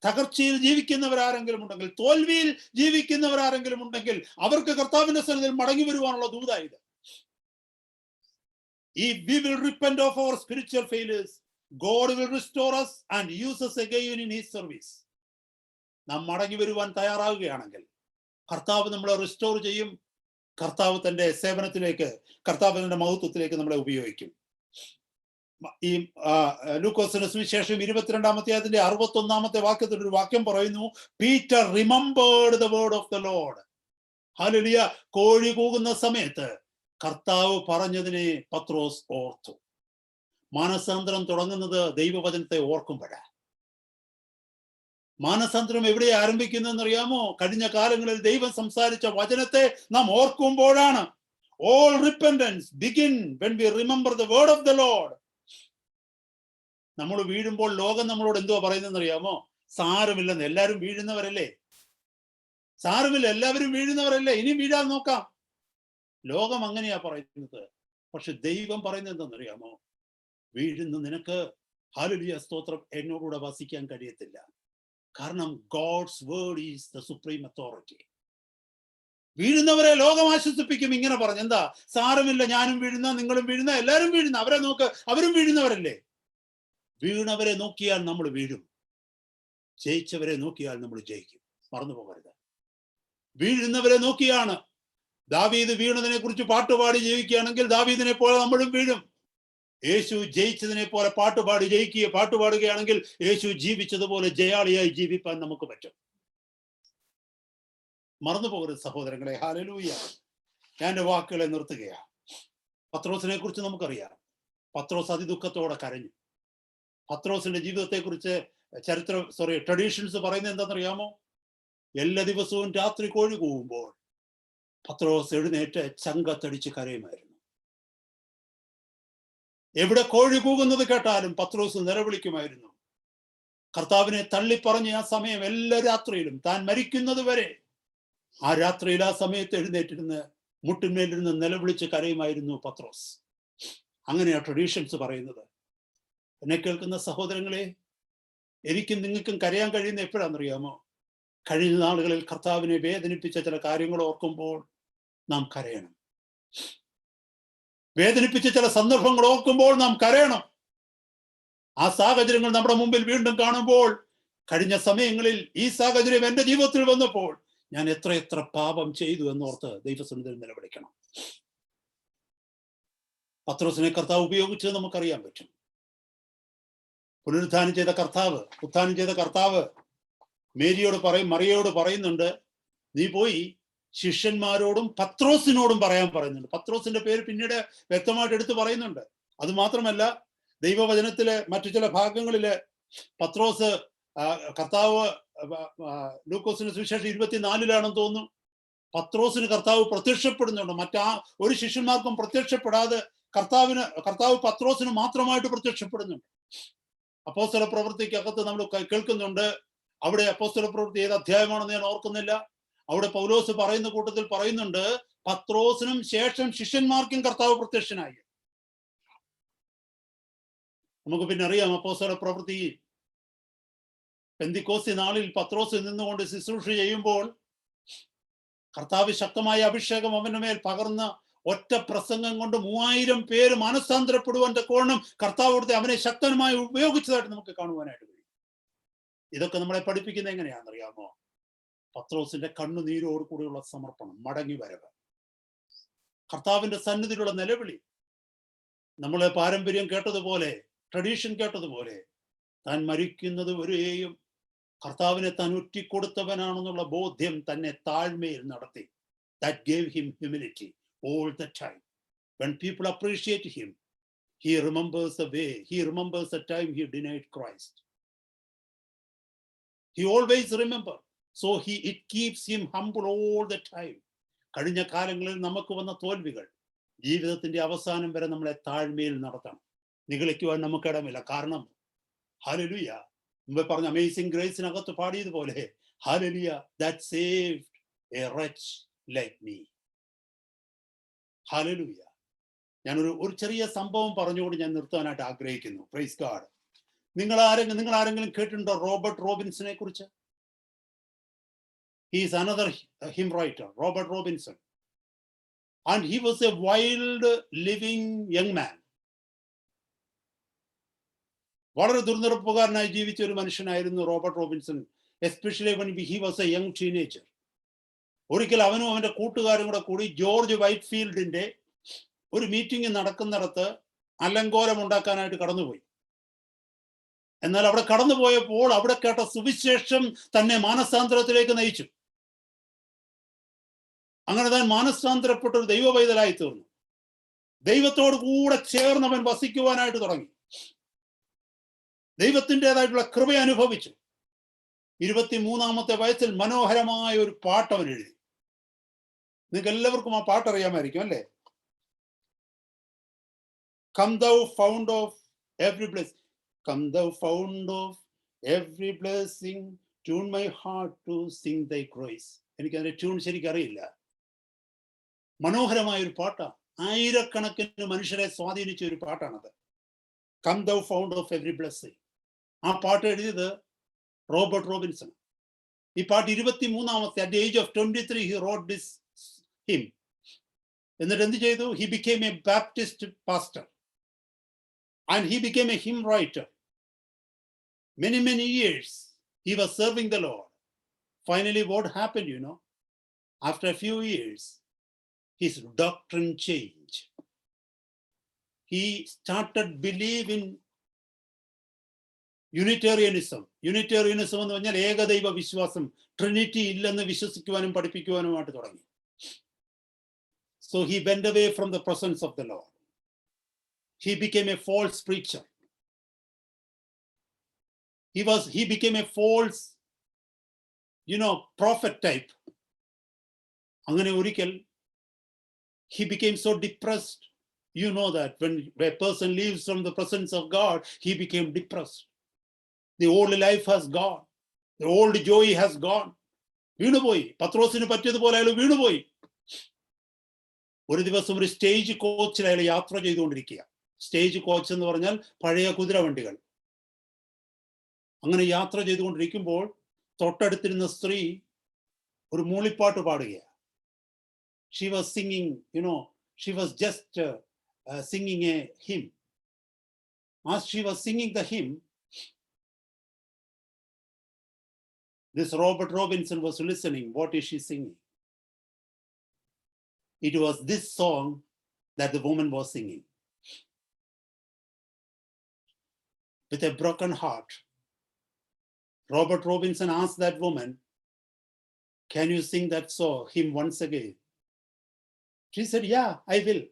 തകർച്ചയിൽ ജീവിക്കുന്നവരാരെങ്കിലും ഉണ്ടെങ്കിൽ, തോൽവിയിൽ ജീവിക്കുന്നവരാരെങ്കിലും ഉണ്ടെങ്കിൽ അവർക്ക് കർത്താവിന്റെ സന്നിധിയിൽ മടങ്ങി വരുവാനുള്ള ദൂതായത്. If we will repent of our spiritual failures, God will restore us and use us again in his service. നാം മടങ്ങി വരുവാൻ തയ്യാറാവുകയാണെങ്കിൽ കർത്താവ് നമ്മളെ റിസ്റ്റോർ ചെയ്യും. കർത്താവ് തന്റെ സേവനത്തിലേക്ക്, കർത്താവിന്റെ മഹത്വത്തിലേക്ക് നമ്മളെ ഉപയോഗിക്കും. ഈ ലൂക്കോസിന്റെ സുവിശേഷം 22-ാമത്തെ 61-ാമത്തെ വാക്യത്തിൽ ഒരു വാക്യം പറയുന്നു, Peter remembered the word of the Lord. Hallelujah. കോഴി കൂകുന്ന സമയത്ത് കർത്താവ് പറഞ്ഞതിനെ പത്രോസ് ഓർത്തു. മാനസാന്തരം തുടങ്ങുന്നത് ദൈവവചനത്തെ ഓർക്കുമ്പോഴാണ്. മാനസാന്തരം എവിടെ ആരംഭിക്കുന്നതെന്നറിയാമോ? കഴിഞ്ഞ കാലങ്ങളിൽ ദൈവം സംസാരിച്ച വചനത്തെ നാം ഓർക്കുമ്പോഴാണ്. All repentance begin when we remember the word of the Lord. നമ്മൾ വീഴുമ്പോൾ ലോകം നമ്മളോട് എന്തുവാ പറയുന്നതെന്ന് അറിയാമോ? സാരമില്ലെന്ന്. എല്ലാവരും വീഴുന്നവരല്ലേ? സാരമില്ല, എല്ലാവരും വീഴുന്നവരല്ലേ, ഇനി വീഴാൻ നോക്കാം. ലോകം അങ്ങനെയാ പറയുന്നത്. പക്ഷെ ദൈവം പറയുന്നത് എന്താണെന്നറിയാമോ? വീഴുന്ന നിനക്ക്, ഹല്ലേലൂയ സ്തോത്രം, എന്നോടുകൂടെ വസിക്കാൻ കഴിയത്തില്ല. കാരണം God's word is the supreme authority. വീഴുന്നവരെ ലോകം ആശ്വസിപ്പിക്കും ഇങ്ങനെ പറഞ്ഞു. എന്താ? സാരമില്ല, ഞാനും വീഴുന്ന, നിങ്ങളും വീഴുന്ന, എല്ലാവരും വീഴുന്ന. അവരെ നോക്ക്, അവരും വീഴുന്നവരല്ലേ? വീണവരെ നോക്കിയാൽ നമ്മൾ വീഴും, ജയിച്ചവരെ നോക്കിയാൽ നമ്മൾ ജയിക്കും. മറന്നു പോകരുത്. വീഴുന്നവരെ നോക്കിയാണ്. ദാവീദ് വീണതിനെ കുറിച്ച് പാട്ടുപാടി ജീവിക്കുകയാണെങ്കിൽ ദാവീദിനെ പോലെ നമ്മളും വീഴും. യേശു ജയിച്ചതിനെ പോലെ പാട്ടുപാടുകയാണെങ്കിൽ യേശു ജീവിച്ചതുപോലെ ജയാളിയായി ജീവിപ്പാൻ നമുക്ക് പറ്റും. മറന്നു പോകരുത് സഹോദരങ്ങളെ. ഹല്ലേലൂയ. ഞാൻ എൻ്റെ വാക്കുകളെ നിർത്തുകയാണ്. പത്രോസിനെ കുറിച്ച് നമുക്കറിയാം. പത്രോസ് അതിദുഃഖത്തോടെ കരഞ്ഞു. പത്രോസിന്റെ ജീവിതത്തെക്കുറിച്ച് ട്രഡീഷൻസ് പറയുന്നത് എന്താണെന്നറിയാമോ? എല്ലാ ദിവസവും രാത്രി കോഴി കൂവുമ്പോൾ പത്രോസ് എഴുന്നേറ്റ് ചങ്കത്തടിച്ച് കരയുമായിരുന്നു. എവിടെ കോഴി കൂകുന്നത് കേട്ടാലും പത്രോസ് നിലവിളിക്കുമായിരുന്നു. കർത്താവിനെ തള്ളിപ്പറഞ്ഞ ആ സമയം എല്ലാ രാത്രിയിലും താൻ മരിക്കുന്നത് വരെ ആ രാത്രിയിൽ ആ സമയത്ത് എഴുന്നേറ്റിരുന്ന് മുട്ടിന്മേലിരുന്ന് നിലവിളിച്ച് കരയുമായിരുന്നു പത്രോസ്. അങ്ങനെയാ ട്രഡീഷൻസ് പറയുന്നത്. എന്നെ കേൾക്കുന്ന സഹോദരങ്ങളെ, എനിക്കും നിങ്ങൾക്കും കരയാൻ കഴിയുന്ന എപ്പോഴാണെന്നറിയാമോ? കഴിഞ്ഞ നാളുകളിൽ കർത്താവിനെ വേദനിപ്പിച്ച ചില കാര്യങ്ങൾ ഓർക്കുമ്പോൾ നാം കരയണം. വേദനിപ്പിച്ച ചില സന്ദർഭങ്ങൾ ഓർക്കുമ്പോൾ നാം കരയണം. ആ സാഹചര്യങ്ങൾ നമ്മുടെ മുമ്പിൽ വീണ്ടും കാണുമ്പോൾ, കഴിഞ്ഞ സമയങ്ങളിൽ ഈ സാഹചര്യം എൻ്റെ ജീവിതത്തിൽ വന്നപ്പോൾ ഞാൻ എത്ര പാപം ചെയ്തു എന്നോർത്ത് ദൈവസന്നിധിയിൽ നിലവിളിക്കണം. പത്രോസിനെ കർത്താവ് ഉപയോഗിച്ചത് നമുക്കറിയാൻ പറ്റും. ഉത്ഥാനം ചെയ്ത കർത്താവ് മറിയയോട് പറയുന്നുണ്ട്, നീ പോയി ശിഷ്യന്മാരോടും പത്രോസിനോടും പറയാൻ പറയുന്നുണ്ട്. പത്രോസിന്റെ പേര് പിന്നീട് വ്യക്തമായിട്ട് എടുത്തു പറയുന്നുണ്ട്. അത് മാത്രമല്ല, ദൈവവചനത്തിലെ മറ്റു ചില ഭാഗങ്ങളില് പത്രോസ് കർത്താവ് ലൂക്കോസിന്റെ സുവിശേഷം 24-ലാണെന്ന് തോന്നുന്നു, പത്രോസിന് കർത്താവ് പ്രത്യക്ഷപ്പെടുന്നുണ്ട്. മറ്റാ ഒരു ശിഷ്യന്മാർക്കും പ്രത്യക്ഷപ്പെടാതെ കർത്താവ് പത്രോസിന് മാത്രമായിട്ട് പ്രത്യക്ഷപ്പെടുന്നുണ്ട്. അപ്പോസ്തല പ്രവൃത്തിക്കകത്ത് നമ്മൾ കേൾക്കുന്നുണ്ട്. അവിടെ അപ്പോസ്തല പ്രവൃത്തി ഏത് അധ്യായമാണെന്ന് ഞാൻ ഓർക്കുന്നില്ല. അവിടെ പൗലോസ് പറയുന്ന കൂട്ടത്തിൽ പറയുന്നുണ്ട്, പത്രോസിനും ശേഷം ശിഷ്യന്മാർക്കും കർത്താവ് പ്രത്യക്ഷനായി. നമുക്ക് പിന്നെ അറിയാം, അപ്പോസ്തല പ്രവൃത്തി പെന്തിക്കോസ്തി നാളിൽ പത്രോസ് നിന്നുകൊണ്ട് ശുശ്രൂഷ ചെയ്യുമ്പോൾ കർത്താവ് ശക്തമായ അഭിഷേകം അവന്റെ മേൽ പകർന്ന ഒറ്റ പ്രസംഗം കൊണ്ട് 3000 പേര് മനസ്സാന്തരപ്പെടുവാൻ തക്കവണ്ണം കർത്താവ് കൊടുത്ത് അവനെ ശക്തമായി ഉപയോഗിച്ചതായിട്ട് നമുക്ക് കാണുവാനായിട്ട് കഴിയും. ഇതൊക്കെ നമ്മളെ പഠിപ്പിക്കുന്നത് എങ്ങനെയാണെന്നറിയാമോ? പത്രോസിന്റെ കണ്ണുനീരോട് കൂടിയുള്ള സമർപ്പണം, മടങ്ങി വരവ്, കർത്താവിന്റെ സന്നിധിയിലുള്ള നിലവിളി. നമ്മളെ പാരമ്പര്യം കേട്ടതുപോലെ, ട്രഡീഷൻ കേട്ടതുപോലെ, താൻ മരിക്കുന്നത് വരെയും കർത്താവിനെ താൻ ഒറ്റിക്കൊടുത്തവനാണെന്നുള്ള ബോധ്യം തന്നെ താഴ്മയിൽ നടത്തി. That gave him humility all the time. When people appreciate him, he remembers the way, he remembers the time he denied Christ. He always remembers. So it keeps him humble all the time. കഴിഞ്ഞ കാലങ്ങളിൽ നമുക്ക് വന്ന തോൽവികൾ ജീവിതത്തിന്റെ അവസാനം വരെ നമ്മളെ താഴ്മയിൽ നടത്തണം. നിഗളിക്കുവാൻ നമുക്കിടമില്ല. കാരണം ഹല്ലേലൂയ, മുമ്പ് പറഞ്ഞ അമേസിംഗ് ഗ്രേസിനകത്ത് പാടിയതുപോലെ, hallelujah, that saved a wretch like me. Hallelujah. ഞാനൊരു ചെറിയ സംഭവം പറഞ്ഞുകൊണ്ട് ഞാൻ നിർത്താനായിട്ട് ആഗ്രഹിക്കുന്നു. Praise God. നിങ്ങൾ ആരെങ്കിലും കേട്ടിട്ടുണ്ടോ റോബർട്ട് റോബിൻസനെ കുറിച്ച്? He is another hymn writer, Robert Robinson. And he was a wild living young man. വളരെ ദുർനിറപ്പുകാരനായി ജീവിച്ച ഒരു മനുഷ്യനായിരുന്നു Robert Robinson, especially when he was a young teenager. ഒരിക്കൽ അവനും അവന്റെ കൂട്ടുകാരും കൂടെ കൂടി ജോർജ് വൈറ്റ്ഫീൽഡിന്റെ ഒരു മീറ്റിംഗ് നടക്കുന്നിടത്ത് അലങ്കോലം ഉണ്ടാക്കാനായിട്ട് കടന്നുപോയി. എന്നാൽ അവിടെ കടന്നുപോയപ്പോൾ അവിടെ കേട്ട സുവിശേഷം തന്നെ മാനസാന്തരത്തിലേക്ക് നയിച്ചു. അങ്ങനെ താൻ മാനസാന്തരപ്പെട്ട ഒരു ദൈവ പൈതലായി തീർന്നു. ദൈവത്തോട് കൂടെ ചേർന്നവൻ വസിക്കുവാനായിട്ട് തുടങ്ങി. ദൈവത്തിൻ്റെതായിട്ടുള്ള കൃപ അനുഭവിച്ചു. 23-ാമത്തെ വയസ്സിൽ മനോഹരമായ ഒരു പാട്ട് അവൻ എഴുതി. നിങ്ങൾക്ക് എല്ലാവർക്കും ആ പാട്ട് അറിയാമായിരിക്കും അല്ലേ? Come thou fount of every blessing, come thou fount of every blessing, tune my heart to sing thy grace. എനിക്കതിന്റെ ട്യൂൺ ശരിക്കും അറിയില്ല. മനോഹരമായ ഒരു പാട്ടാണ്. ആയിരക്കണക്കിന് മനുഷ്യരെ സ്വാധീനിച്ച ഒരു പാട്ടാണത്. Come thou fount of every blessing. ആ പാട്ട് എഴുതിയത് റോബർട്ട് റോബിൻസൺ. ഈ പാട്ട് 23-ാമത്തെ, at the age of 23 he wrote this hymn. എന്നിട്ട് എന്ത് ചെയ്തു? He became a Baptist pastor and he became a hymn writer. Many years he was serving the Lord. Finally, what happened, you know? After a few years, his doctrine changed. He started believing യൂണിറ്റേറിയനിസം. യൂണിറ്റേറിയനിസം എന്ന് പറഞ്ഞാൽ ഏകദൈവ വിശ്വാസം, Trinity ഇല്ലെന്ന് വിശ്വസിക്കുവാനും പഠിപ്പിക്കുവാനുമായിട്ട് തുടങ്ങി. So he went away from the presence of the Lord. He became a false preacher. He became a false, prophet type. അങ്ങനെ ഒരിക്കൽ he became so depressed. You know that when a person leaves from the presence of God, he became depressed. The old life has gone. The old joy has gone. വീണുപോയി. പത്രോസിന് പറ്റിയതുപോലെ അയാൾ വീണുപോയി. ഒരു ദിവസം ഒരു stage കോച്ചിൽ അയാൾ യാത്ര ചെയ്തുകൊണ്ടിരിക്കുക. സ്റ്റേജ് കോച്ച് എന്ന് പറഞ്ഞാൽ പഴയ കുതിരവണ്ടികൾ. അങ്ങനെ യാത്ര ചെയ്തുകൊണ്ടിരിക്കുമ്പോൾ തൊട്ടടുത്തിരുന്ന സ്ത്രീ ഒരു മൂളിപ്പാട്ട് പാടുകയാണ്. She was singing, she was just singing a hymn. As she was singing the hymn, this Robert Robinson was listening. What is she singing? It was this song that the woman was singing. With a broken heart, Robert Robinson asked that woman, "Can you sing that song, hymn once again?" She said, "Yeah, I will."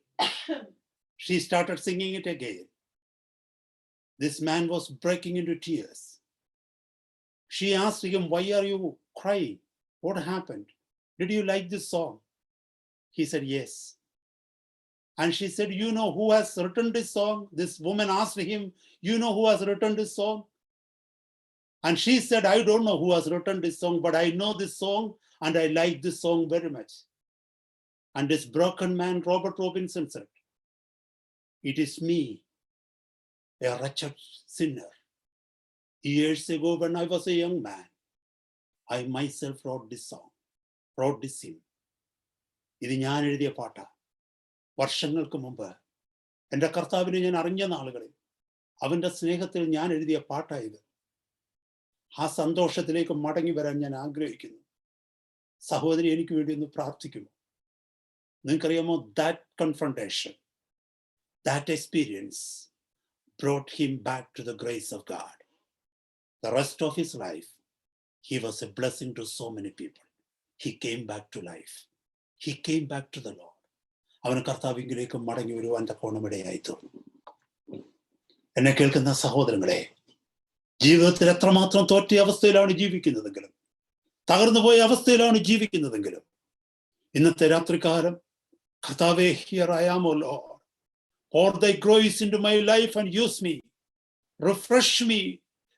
She started singing it again. This man was breaking into tears. She asked him, "Why are you crying? What happened? Did you like this song?" He said, "Yes." And she said, "You know who has written this song?" This woman asked him, "You know who has written this song?" And she said, "I don't know who has written this song, but I know this song and I like this song very much." And this broken man, Robert Robinson, said, "It is me, a wretched sinner. Years ago, when I was a young man, I myself wrote this song, wrote this hymn." ഇത് ഞാൻ എഴുതിയ പാട്ടാ. വർഷങ്ങൾക്ക് മുമ്പ് എൻ്റെ കർത്താവിനെ ഞാൻ അറിഞ്ഞ നാളുകളിൽ അവൻ്റെ സ്നേഹത്തിൽ ഞാൻ എഴുതിയ പാട്ടായത്. ആ സന്തോഷത്തിലേക്ക് മടങ്ങി വരാൻ ഞാൻ ആഗ്രഹിക്കുന്നു. സഹോദരി, എനിക്ക് വേണ്ടി ഒന്ന് പ്രാർത്ഥിക്കുമോ? നിങ്ങൾക്കറിയാമോ, that confrontation, that experience brought him back to the grace of God. The rest of his life, he was a blessing to so many people. He came back to life. He came back to the Lord. അവന് കർത്താവിലേക്ക് മടങ്ങി വരുവാൻ തക്കോണമിടയായി തീർന്നു. എന്നെ കേൾക്കുന്ന സഹോദരങ്ങളെ, ജീവിതത്തിൽ എത്രമാത്രം തോറ്റിയ അവസ്ഥയിലാണ് ജീവിക്കുന്നതെങ്കിലും, തകർന്നു പോയ അവസ്ഥയിലാണ് ജീവിക്കുന്നതെങ്കിലും, ഇന്നത്തെ രാത്രികാലം കർത്താവേ, here I am, O Lord. Pour thy grace into my life and use me. Refresh me.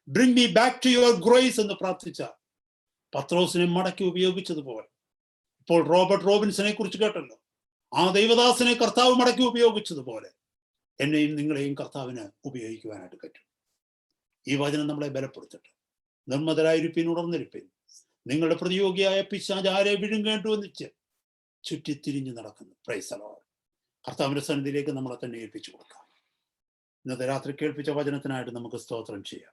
Bring me back to your grace എന്ന് പ്രാർത്ഥിച്ച പത്രോസിനെ മടക്കി ഉപയോഗിച്ചതുപോലെ ഇപ്പോൾ റോബർട്ട് റോബിൻസനെ കുറിച്ച് കേട്ടല്ലോ. ആ ദൈവദാസനെ കർത്താവ് മടക്കി ഉപയോഗിച്ചതുപോലെ എന്നെയും നിങ്ങളെയും കർത്താവിന് ഉപയോഗിക്കുവാനായിട്ട് പറ്റും. ഈ വചനം നമ്മളെ ബലപ്പെടുത്തട്ടെ. നിർമ്മതരായിരിപ്പിൻ, ഉണർന്നിരിപ്പിൻ. നിങ്ങളുടെ പ്രതിയോഗിയായ പിശാച് ആരെ വിഴുങ്ങേണ്ടു എന്നിച്ച് ചുറ്റിത്തിരിഞ്ഞു നടക്കുന്നു. Praise the Lord. കർത്താവിന്റെ സന്നിധിയിലേക്ക് നമ്മളെ തന്നെ ഏൽപ്പിച്ചു കൊടുക്കാം. ഇന്നത്തെ രാത്രി കേൾപ്പിച്ച വചനത്തിനായിട്ട് നമുക്ക് സ്തോത്രം ചെയ്യാം.